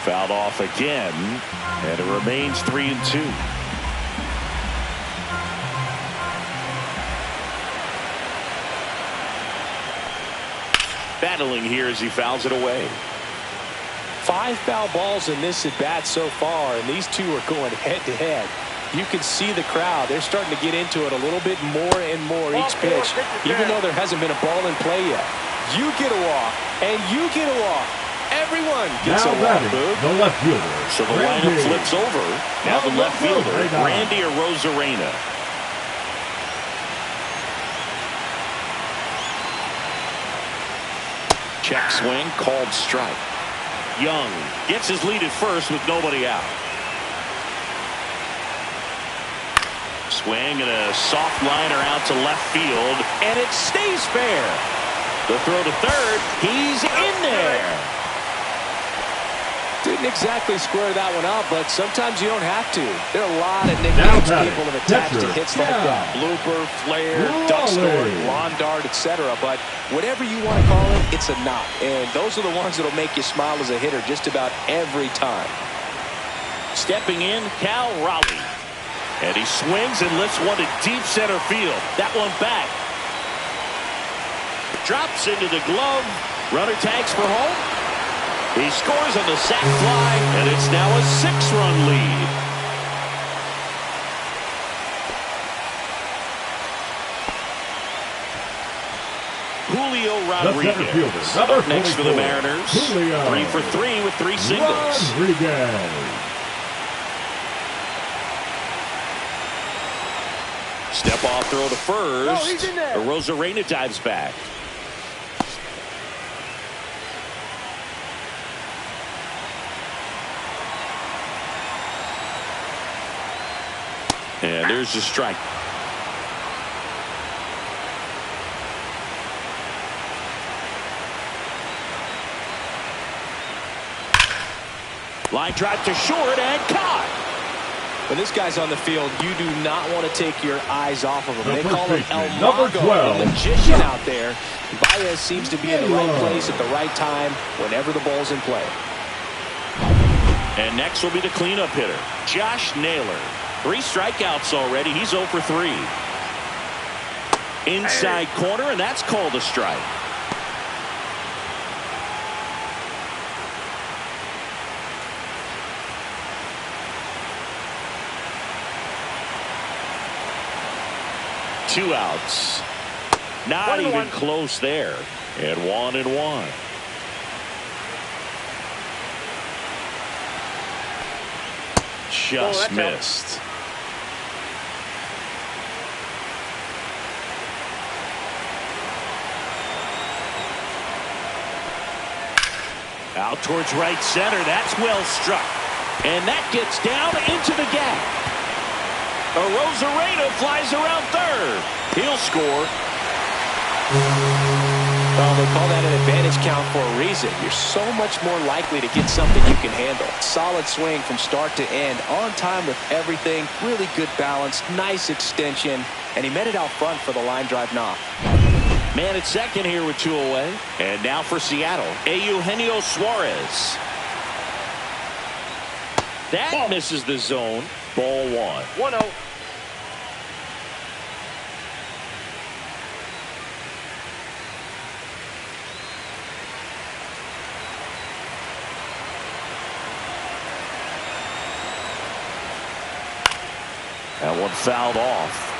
Fouled off again, and it remains 3-2. Battling here as he fouls it away. 5 foul balls in this at bat so far, and these two are going head to head. You can see the crowd. They're starting to get into it a little bit more and more each pitch, even though there hasn't been a ball in play yet. You get a walk, and you get a walk. Everyone gets now a walk, the left fielder. So the lineup flips over. Now the left fielder, Randy Arozarena. Check swing, called strike. Young gets his lead at first with nobody out. Swing and a soft liner out to left field, and it stays fair. The throw to third, he's in there. Didn't exactly square that one up, but sometimes you don't have to. There are a lot of nicknames people have attached to hits like that. Blooper, flare, duck story, lawn dart, etc. But whatever you want to call it, it's a knock. And those are the ones that will make you smile as a hitter just about every time. Stepping in, Cal Raleigh. And he swings and lifts one to deep center field. That one back. Drops into the glove. Runner tags for home. He scores on the sac fly, and it's now a 6-run lead. Julio Rodriguez up next for the Mariners. 3 for 3 with 3 singles. Rodriguez. Step off throw to first. No, he's in there. Arozarena dives back. And there's the strike. Line drive to short and caught. When this guy's on the field, you do not want to take your eyes off of him. They call him El Number Mago, 12. the magician out there. Baez seems to be in the right place at the right time whenever the ball's in play. And next will be the cleanup hitter, Josh Naylor. 3 strikeouts already. He's 0 for 3. Inside corner, and that's called a strike. Two outs. Not even close there. And 1-1. Just missed. Out towards right center. That's well struck. And that gets down into the gap. Arozarena flies around third. He'll score. Well, they call that an advantage count for a reason. You're so much more likely to get something you can handle. Solid swing from start to end. On time with everything. Really good balance. Nice extension. And he met it out front for the line drive knock. Man at second here with 2 away. And now for Seattle, Eugenio Suarez. That misses the zone. Ball 1. 1-0. That one fouled off.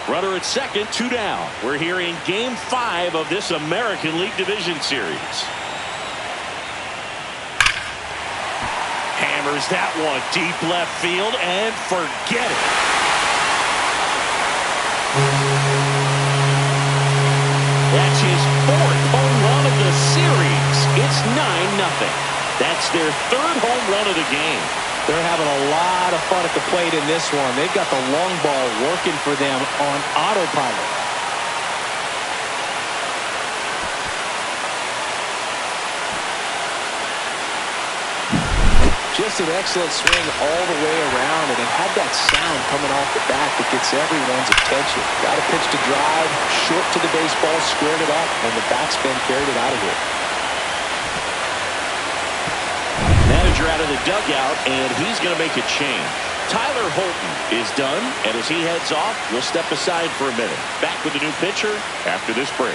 Runner at second, 2 down. We're here in Game 5 of this American League Division Series. Hammers that one deep left field and forget it. That's his 4th home run of the series. It's 9-0. That's their 3rd home run of the game. They're having a lot of fun at the plate in this one. They've got the long ball working for them on autopilot. Just an excellent swing all the way around, and it had that sound coming off the bat that gets everyone's attention. Got a pitch to drive, short to the baseball, squared it up, and the batsman carried it out of here. Manager out of the dugout, and he's going to make a change. Tyler Holton is done, and as he heads off, we'll step aside for a minute. Back with the new pitcher after this break.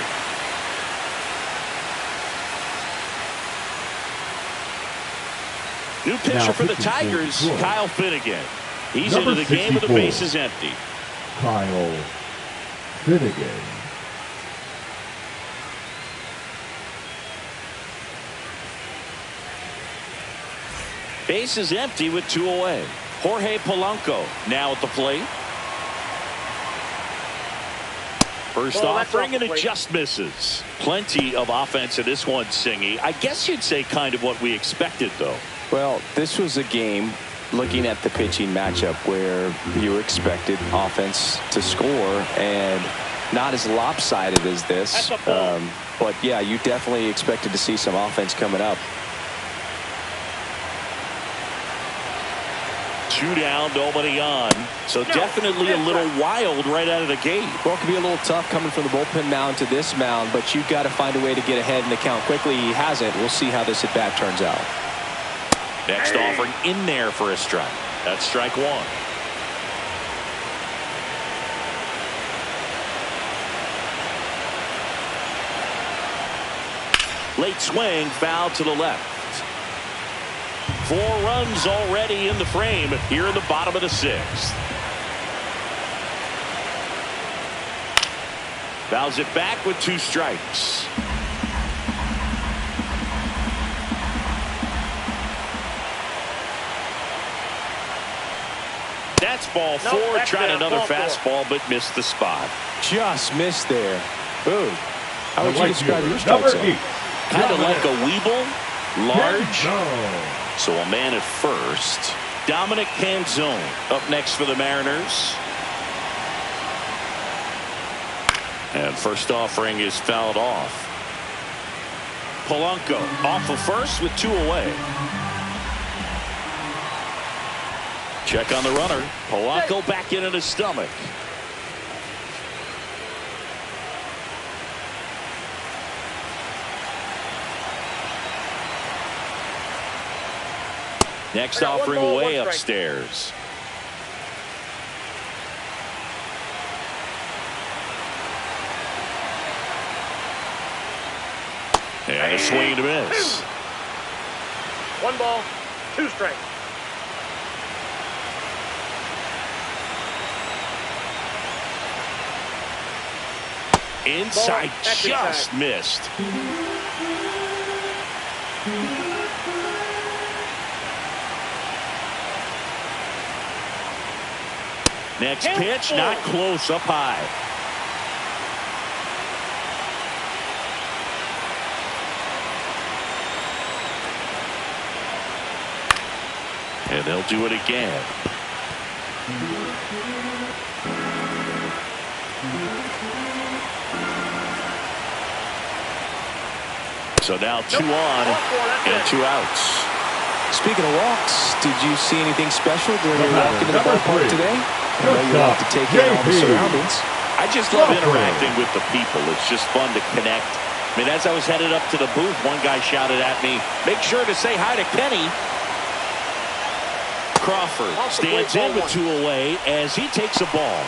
New pitcher for the Tigers, Kyle Finnegan. He's into the game with the bases empty. Kyle Finnegan. Base is empty with 2 away. Jorge Polanco now at the plate. First offering, and it just misses. Plenty of offense in this one, Singy. I guess you'd say kind of what we expected, though. Well, this was a game, looking at the pitching matchup, where you expected offense to score, and not as lopsided as this. But, yeah, you definitely expected to see some offense coming up. 2 down, nobody on. So definitely a little wild right out of the gate. Well, it can be a little tough coming from the bullpen mound to this mound, but you've got to find a way to get ahead in the count quickly. He hasn't. We'll see how this at bat turns out. Next offering in there for a strike. That's strike 1. Late swing, foul to the left. 4 runs already in the frame here in the bottom of the 6th. Fouls it back with 2 strikes. That's ball 4. Tried another fastball, but missed the spot. Just missed there. Ooh. How would you describe your strike zone? Kind of like a Weeble, large. So a man at first. Dominic Canzone up next for the Mariners. And first offering is fouled off. Polanco off of first with 2 away. Check on the runner. Polanco back in his stomach. Next offering away upstairs. And a swing and a miss. 1 ball, 2 strikes. Inside, just missed. Next pitch, not close, up high. And they'll do it again. So now 2 on and 2 outs. Speaking of walks, did you see anything special during your walk into the ballpark today? I know you like to take in all the surroundings. I just love interacting with the people. It's just fun to connect. I mean, as I was headed up to the booth, one guy shouted at me, "Make sure to say hi to Kenny." Crawford stands in with 2 away as he takes a ball.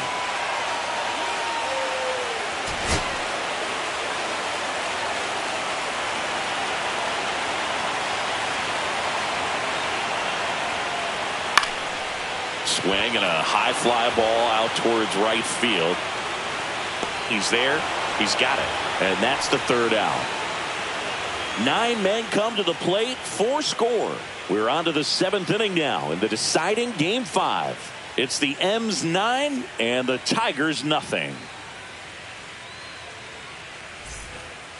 Swing and a high fly ball out towards right field. He's there. He's got it. And that's the 3rd out. 9 men come to the plate, 4 score. We're on to the 7th inning now in the deciding Game 5. It's the M's 9 and the Tigers nothing.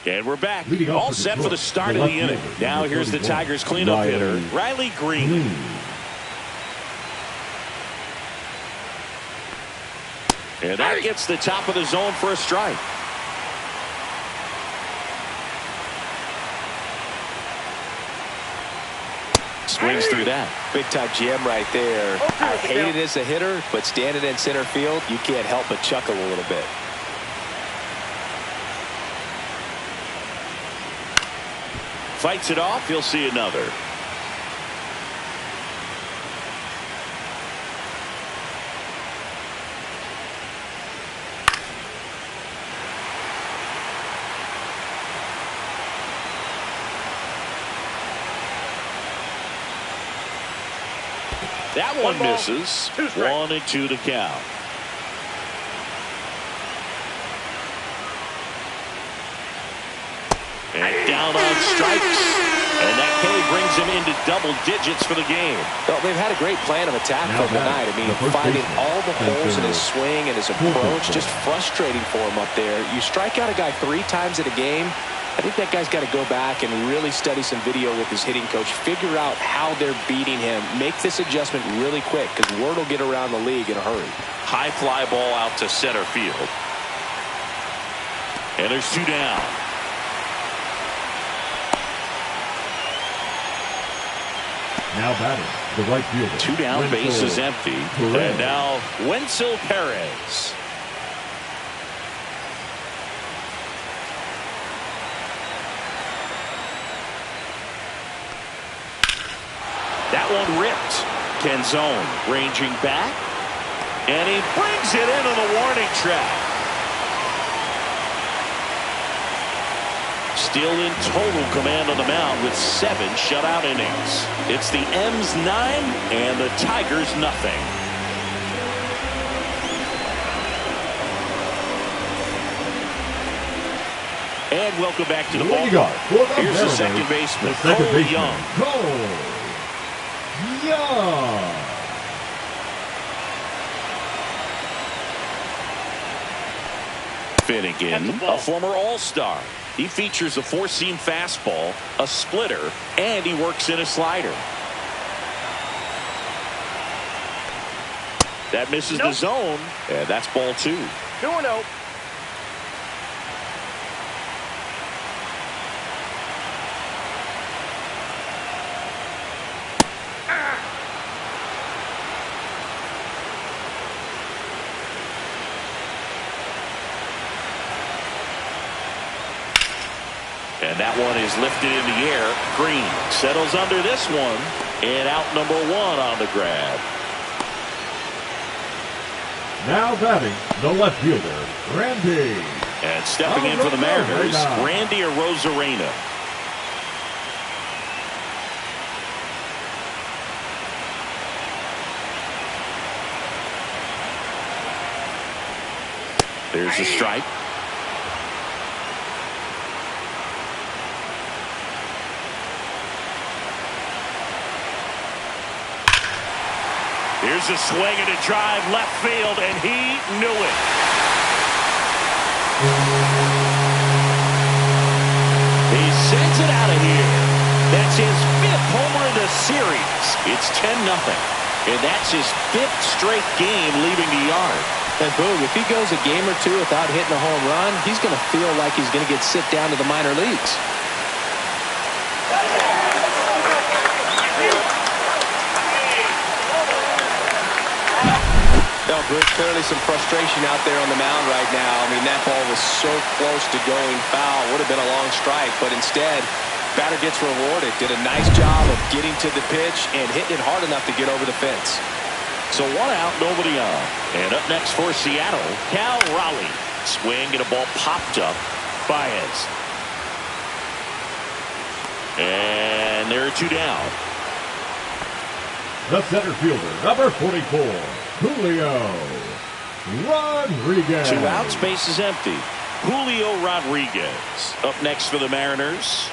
And we're back. All set for the start of the inning. Now here's the Tigers cleanup hitter, Riley Green. And that gets the top of the zone for a strike. Swings through that. Big time jam right there. I hate it as a hitter, but standing in center field, you can't help but chuckle a little bit. Fights it off. You'll see another. That one misses. 1 and 2 to count. And down on strikes. And that K brings him into double digits for the game. Well, they've had a great plan of attack for tonight. I mean, finding all the holes in his swing and his approach, just frustrating for him up there. You strike out a guy 3 times in a game, I think that guy's got to go back and really study some video with his hitting coach, figure out how they're beating him, make this adjustment really quick because word will get around the league in a hurry. High fly ball out to center field. And there's 2 down. Now batting, the right fielder. 2 down, bases empty. And now Wenzel Perez. That one ripped. Canzone ranging back. And he brings it in on the warning track. Still in total command on the mound with 7 shutout innings. It's the M's 9 and the Tigers nothing. And welcome back to the ballpark. Here's the second baseman, Cole Young. Cole Young. Finnegan, a former All-Star. He features a 4-seam fastball, a splitter, and he works in a slider. That misses the zone, and that's ball 2. 2-0. And that one is lifted in the air. Green settles under this one. And out number 1 on the grab. Now batting, the left fielder, Randy. And stepping in for the Mariners, Randy Arozarena. There's a strike. Here's a swing and a drive left field, and he knew it. He sends it out of here. That's his 5th homer of the series. It's 10-0. And that's his 5th straight game leaving the yard. And Boog, if he goes a game or 2 without hitting a home run, he's going to feel like he's going to get sent down to the minor leagues. No, Boog, clearly some frustration out there on the mound right now. I mean, that ball was so close to going foul. Would have been a long strike, but instead, batter gets rewarded. Did a nice job of getting to the pitch and hitting it hard enough to get over the fence. So 1 out, nobody on. And up next for Seattle, Cal Raleigh. Swing and a ball popped up. Baez. And there are 2 down. The center fielder, number 44, Julio Rodriguez. 2 outs, base is empty. Julio Rodriguez up next for the Mariners.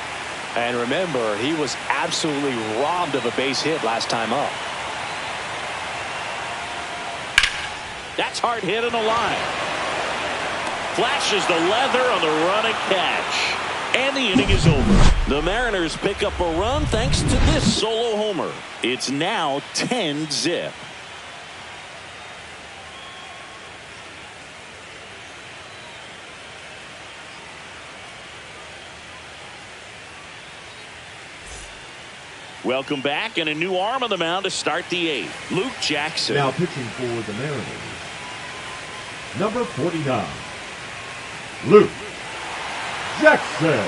And remember, he was absolutely robbed of a base hit last time up. That's hard hit on the line. Flashes the leather on the running catch. And the inning is over. The Mariners pick up a run thanks to this solo homer. It's now 10-0. Welcome back, and a new arm on the mound to start the 8th. Luke Jackson. Now pitching for the Mariners, number 49, Luke Jackson.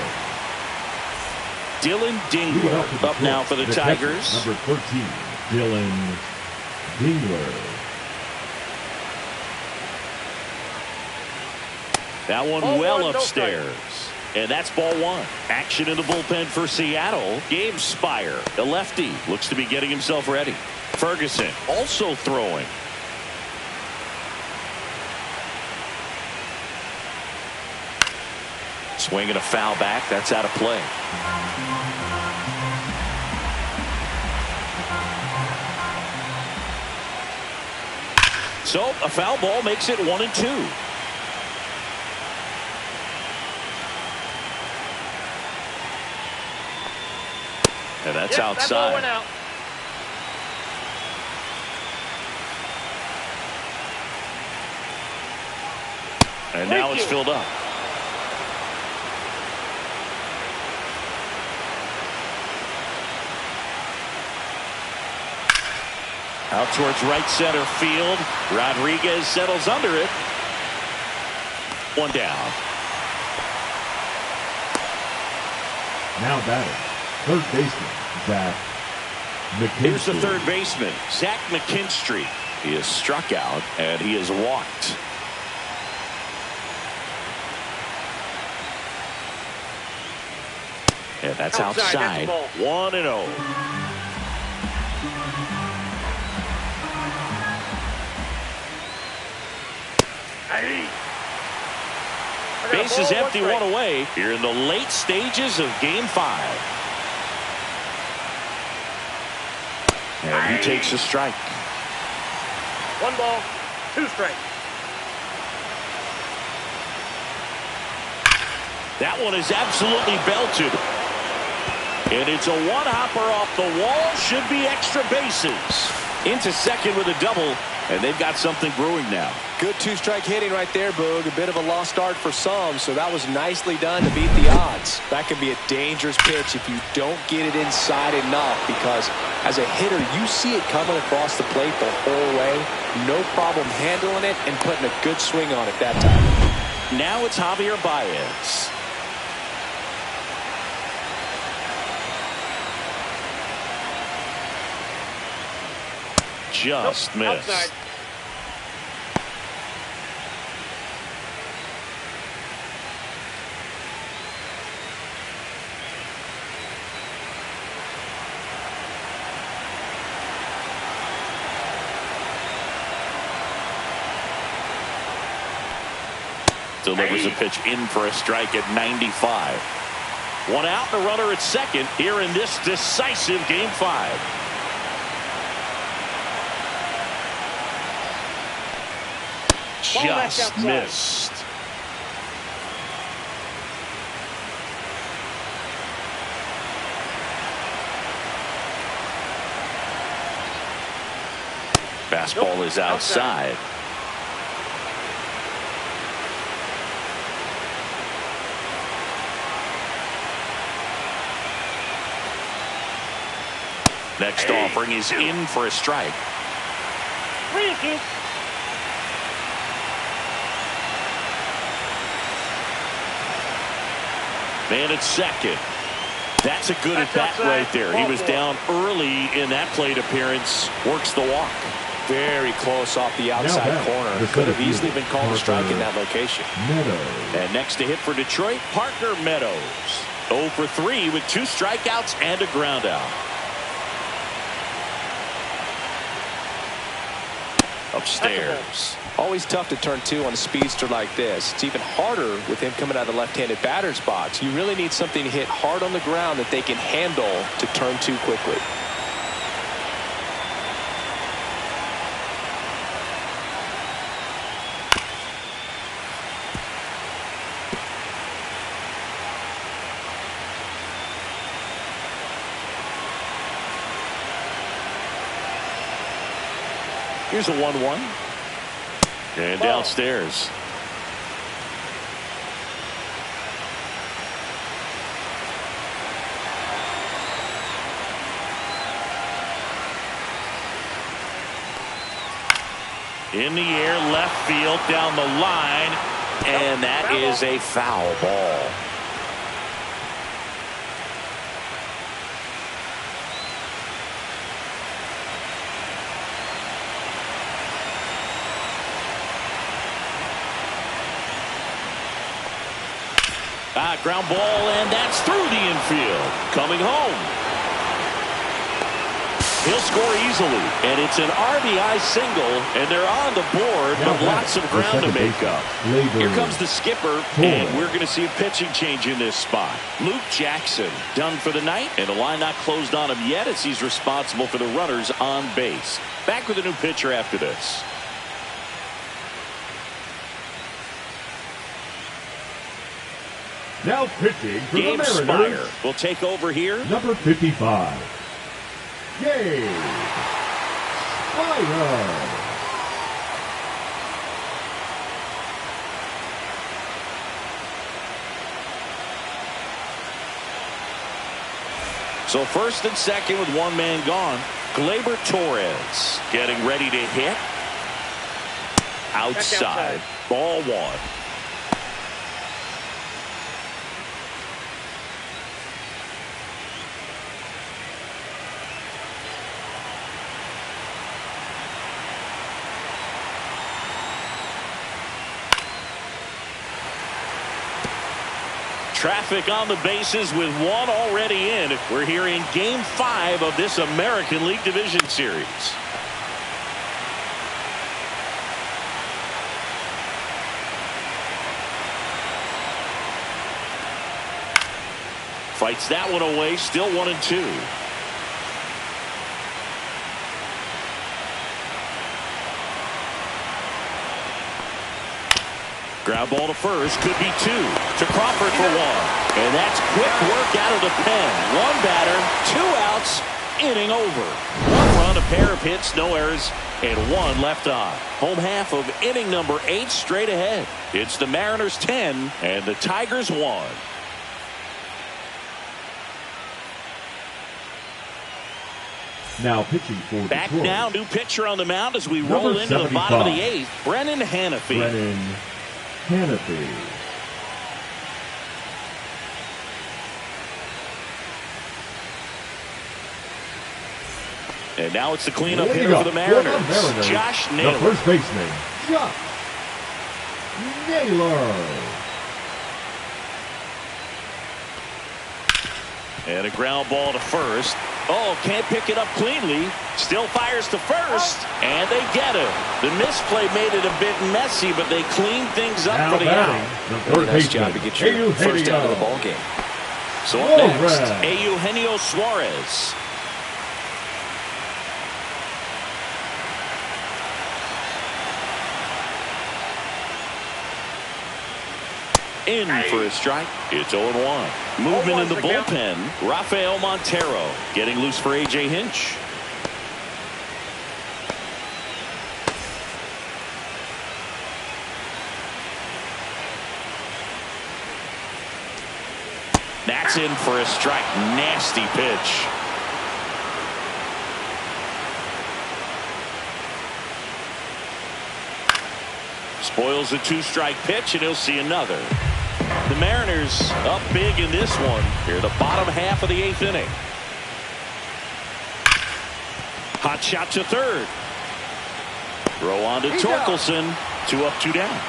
Dylan Dingler up now for the Tigers. Number 13, Dylan Dingler. That one well upstairs. And that's ball 1. Action in the bullpen for Seattle. Gabe Spire, the lefty, looks to be getting himself ready. Ferguson also throwing. Swing and a foul back. That's out of play. So a foul ball makes it 1-2. And that's outside. That ball went out. And now it's filled up. Out towards right center field. Rodriguez settles under it. One down. Now batting, third baseman, Zach McKinstry. Here's the third baseman, Zach McKinstry. He is struck out, and he is walked. And that's outside. 1-0. Base is empty, one away here in the late stages of Game 5. And he takes a strike. 1 ball, 2 strikes. That one is absolutely belted. And it's a one-hopper off the wall. Should be extra bases. Into second with a double. And they've got something brewing now. Good two-strike hitting right there, Boog. A bit of a lost start for some, so that was nicely done to beat the odds. That can be a dangerous pitch if you don't get it inside enough, because as a hitter, you see it coming across the plate the whole way. No problem handling it and putting a good swing on it that time. Now it's Javier Baez. Just missed. Outside. Delivers a pitch in for a strike at 95. One out and a runner at second here in this decisive Game 5. Just missed. Fastball is outside. Next offering is in for a strike. 3-2. Man at second. That's a good at bat right there. He was down early in that plate appearance. Works the walk. Very close off the outside corner. Could have easily been called a strike in that location. Meadows. And next to hit for Detroit, Parker Meadows. 0 for 3 with 2 strikeouts and a ground out. Upstairs. Always tough to turn 2 on a speedster like this. It's even harder with him coming out of the left-handed batter's box. You really need something to hit hard on the ground that they can handle to turn 2 quickly. Here's a 1-1. And downstairs. In the air, left field, down the line. And that is a foul ball. Ground ball, and that's through the infield. Coming home. He'll score easily, and it's an RBI single, and they're on the board, but lots of ground to make up. Here comes the skipper, and we're going to see a pitching change in this spot. Luke Jackson done for the night, and the line not closed on him yet as he's responsible for the runners on base. Back with a new pitcher after this. Now pitching for Gabe the Mariners. Spire will take over here. Number 55. Gabe Spire. So first and second with one man gone. Gleyber Torres getting ready to hit. Outside. Ball one. Traffic on the bases with one already in. We're here in Game 5 of this American League Division Series. Fights that one away, still 1-2. Ground ball to first, could be two. To Crawford for one. And that's quick work out of the pen. One batter, 2 outs, inning over. 1 run, a pair of hits, no errors, and 1 left on. Home half of inning number 8 straight ahead. It's the Mariners 10 and the Tigers 1. Now pitching for Back Detroit. now, new pitcher on the mound as we roll into the bottom of the 8th. Brennan Hanafy. Brennan Hanafy. And now it's the cleanup hitter for the Mariners. Josh Naylor. The first baseman, Josh Naylor. And a ground ball to first. Oh, can't pick it up cleanly. Still fires to first. And they get him. The misplay made it a bit messy, but they cleaned things up for the out. Really nice job to get your first out of the ball game. So up next, Eugenio Suarez. In for a strike. It's 0-1. Movement in the bullpen. Rafael Montero getting loose for A.J. Hinch. That's in for a strike. Nasty pitch. Spoils a 2-strike pitch, and he'll see another. The Mariners up big in this one. Here, the bottom half of the 8th inning. Hot shot to third. Throw on to Torkelson. 2 up, 2 down.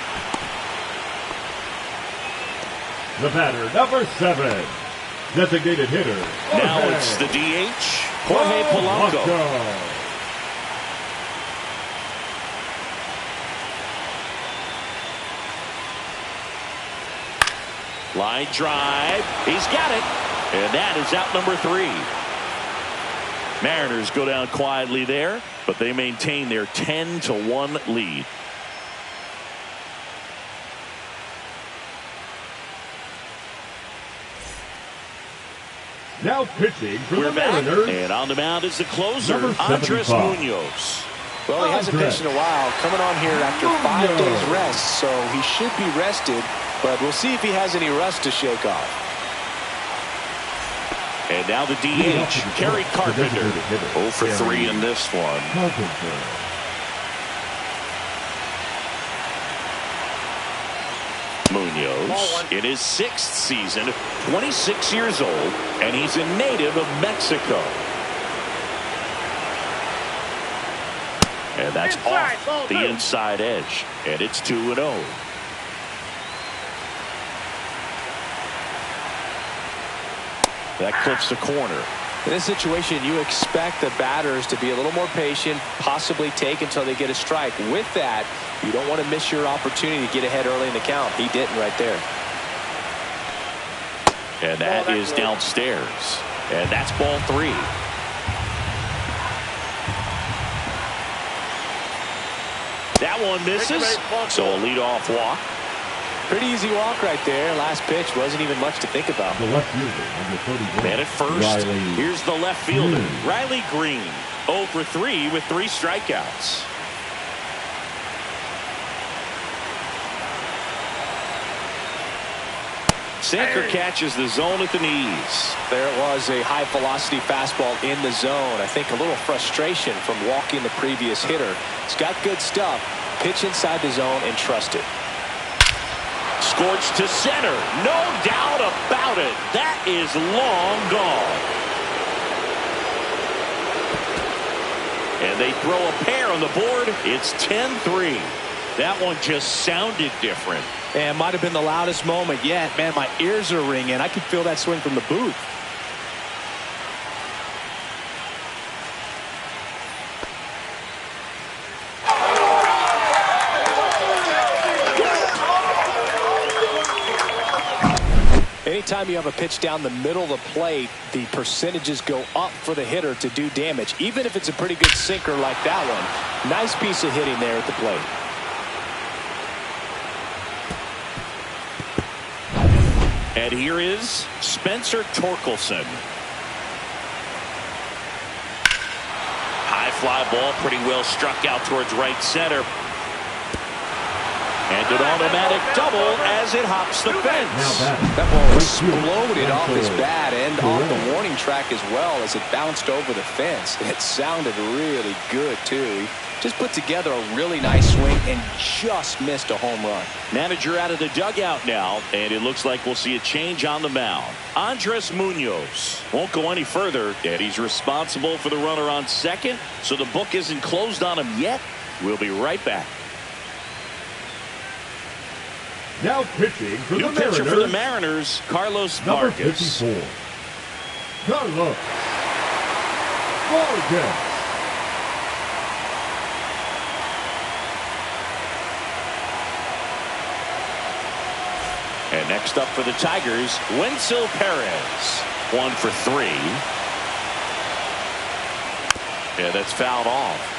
The batter, number 7. Designated hitter. Now it's the DH, Jorge Polanco. Line drive. He's got it. And that is out number 3. Mariners go down quietly there, but they maintain their 10-1 lead. Now pitching for We're the back, Mariners. and on the mound is the closer, Number Andres 75. Munoz. Well, he hasn't pitched in a while, coming on here after 5 days rest, so he should be rested, but we'll see if he has any rust to shake off. And now the DH, Kerry Carpenter. 0 for 3 in this one. Carpenter. Munoz in his 6th season, 26 years old, and he's a native of Mexico. And that's off the inside edge, and it's 2-0. That clips the corner. In this situation, you expect the batters to be a little more patient, possibly take until they get a strike. With that, you don't want to miss your opportunity to get ahead early in the count. He didn't right there. And that is downstairs. And that's ball 3. That one misses. So a leadoff walk. Pretty easy walk right there. Last pitch wasn't even much to think about. The left fielder, number 31. Man at first. Here's the left fielder, Riley Green. 0 for 3 with 3 strikeouts. Sinker catches the zone at the knees. There it was, a high-velocity fastball in the zone. I think a little frustration from walking the previous hitter. It's got good stuff. Pitch inside the zone and trust it. Scorched to center. No doubt about it. That is long gone. And they throw a pair on the board. It's 10-3. That one just sounded different. And might have been the loudest moment yet. Man, my ears are ringing. I can feel that swing from the booth. Anytime you have a pitch down the middle of the plate, the percentages go up for the hitter to do damage, even if it's a pretty good sinker like that one. Nice piece of hitting there at the plate. And here is Spencer Torkelson. High fly ball, pretty well struck out towards right center. And an automatic double as it hops the fence. That ball exploded off his bat and off the warning track as well as it bounced over the fence. It sounded really good, too. He just put together a really nice swing and just missed a home run. Manager out of the dugout now, and it looks like we'll see a change on the mound. Andres Munoz won't go any further, and he's responsible for the runner on second, so the book isn't closed on him yet. We'll be right back. Now pitching for New the pitcher Mariners. for the Mariners, Carlos Number Vargas. 54. Carlos Vargas. And next up for the Tigers, Wenzel Perez. 1 for 3. Yeah, that's fouled off.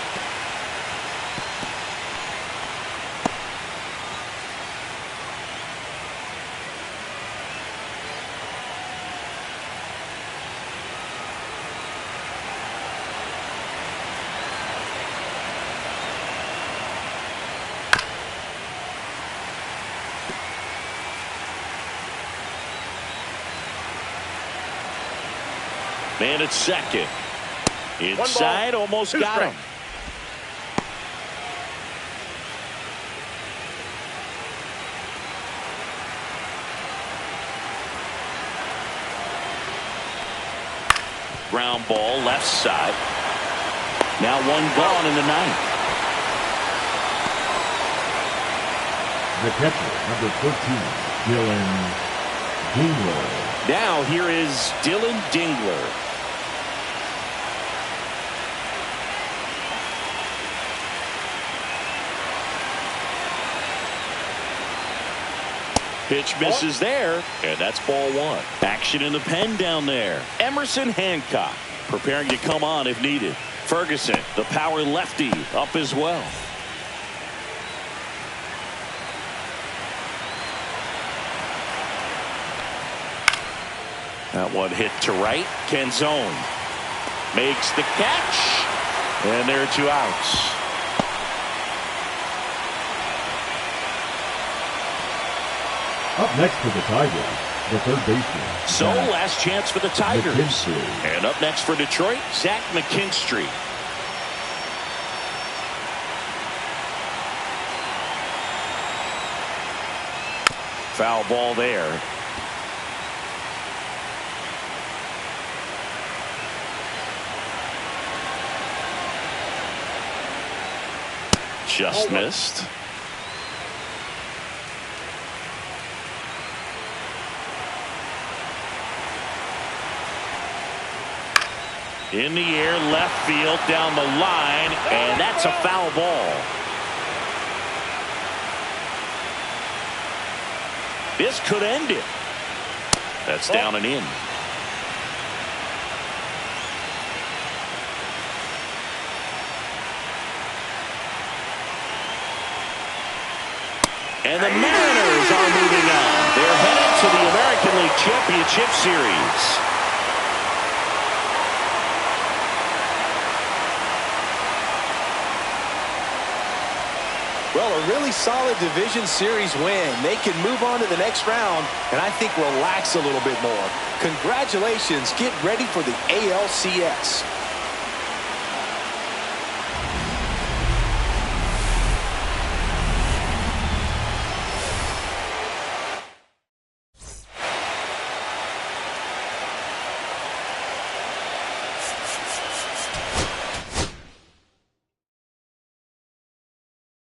Man at second. Inside, almost got him. Ground ball left side. Now one gone in the ninth. The catcher, number 14, Dylan Dingler. Now here is Dylan Dingler. Pitch misses there, and that's ball 1. Action in the pen down there. Emerson Hancock preparing to come on if needed. Ferguson, the power lefty, up as well. That one hit to right. Canzone makes the catch, and there are 2 outs. Up next for the Tigers, the third baseman. So last chance for the Tigers. McKinstry. And up next for Detroit, Zach McKinstry. Foul ball there. Just missed. In the air, left field, down the line, and that's a foul ball. This could end it. That's down and in. And the Mariners are moving on. They're headed to the American League Championship Series. Well, a really solid division series win. They can move on to the next round and I think relax a little bit more. Congratulations. Get ready for the ALCS.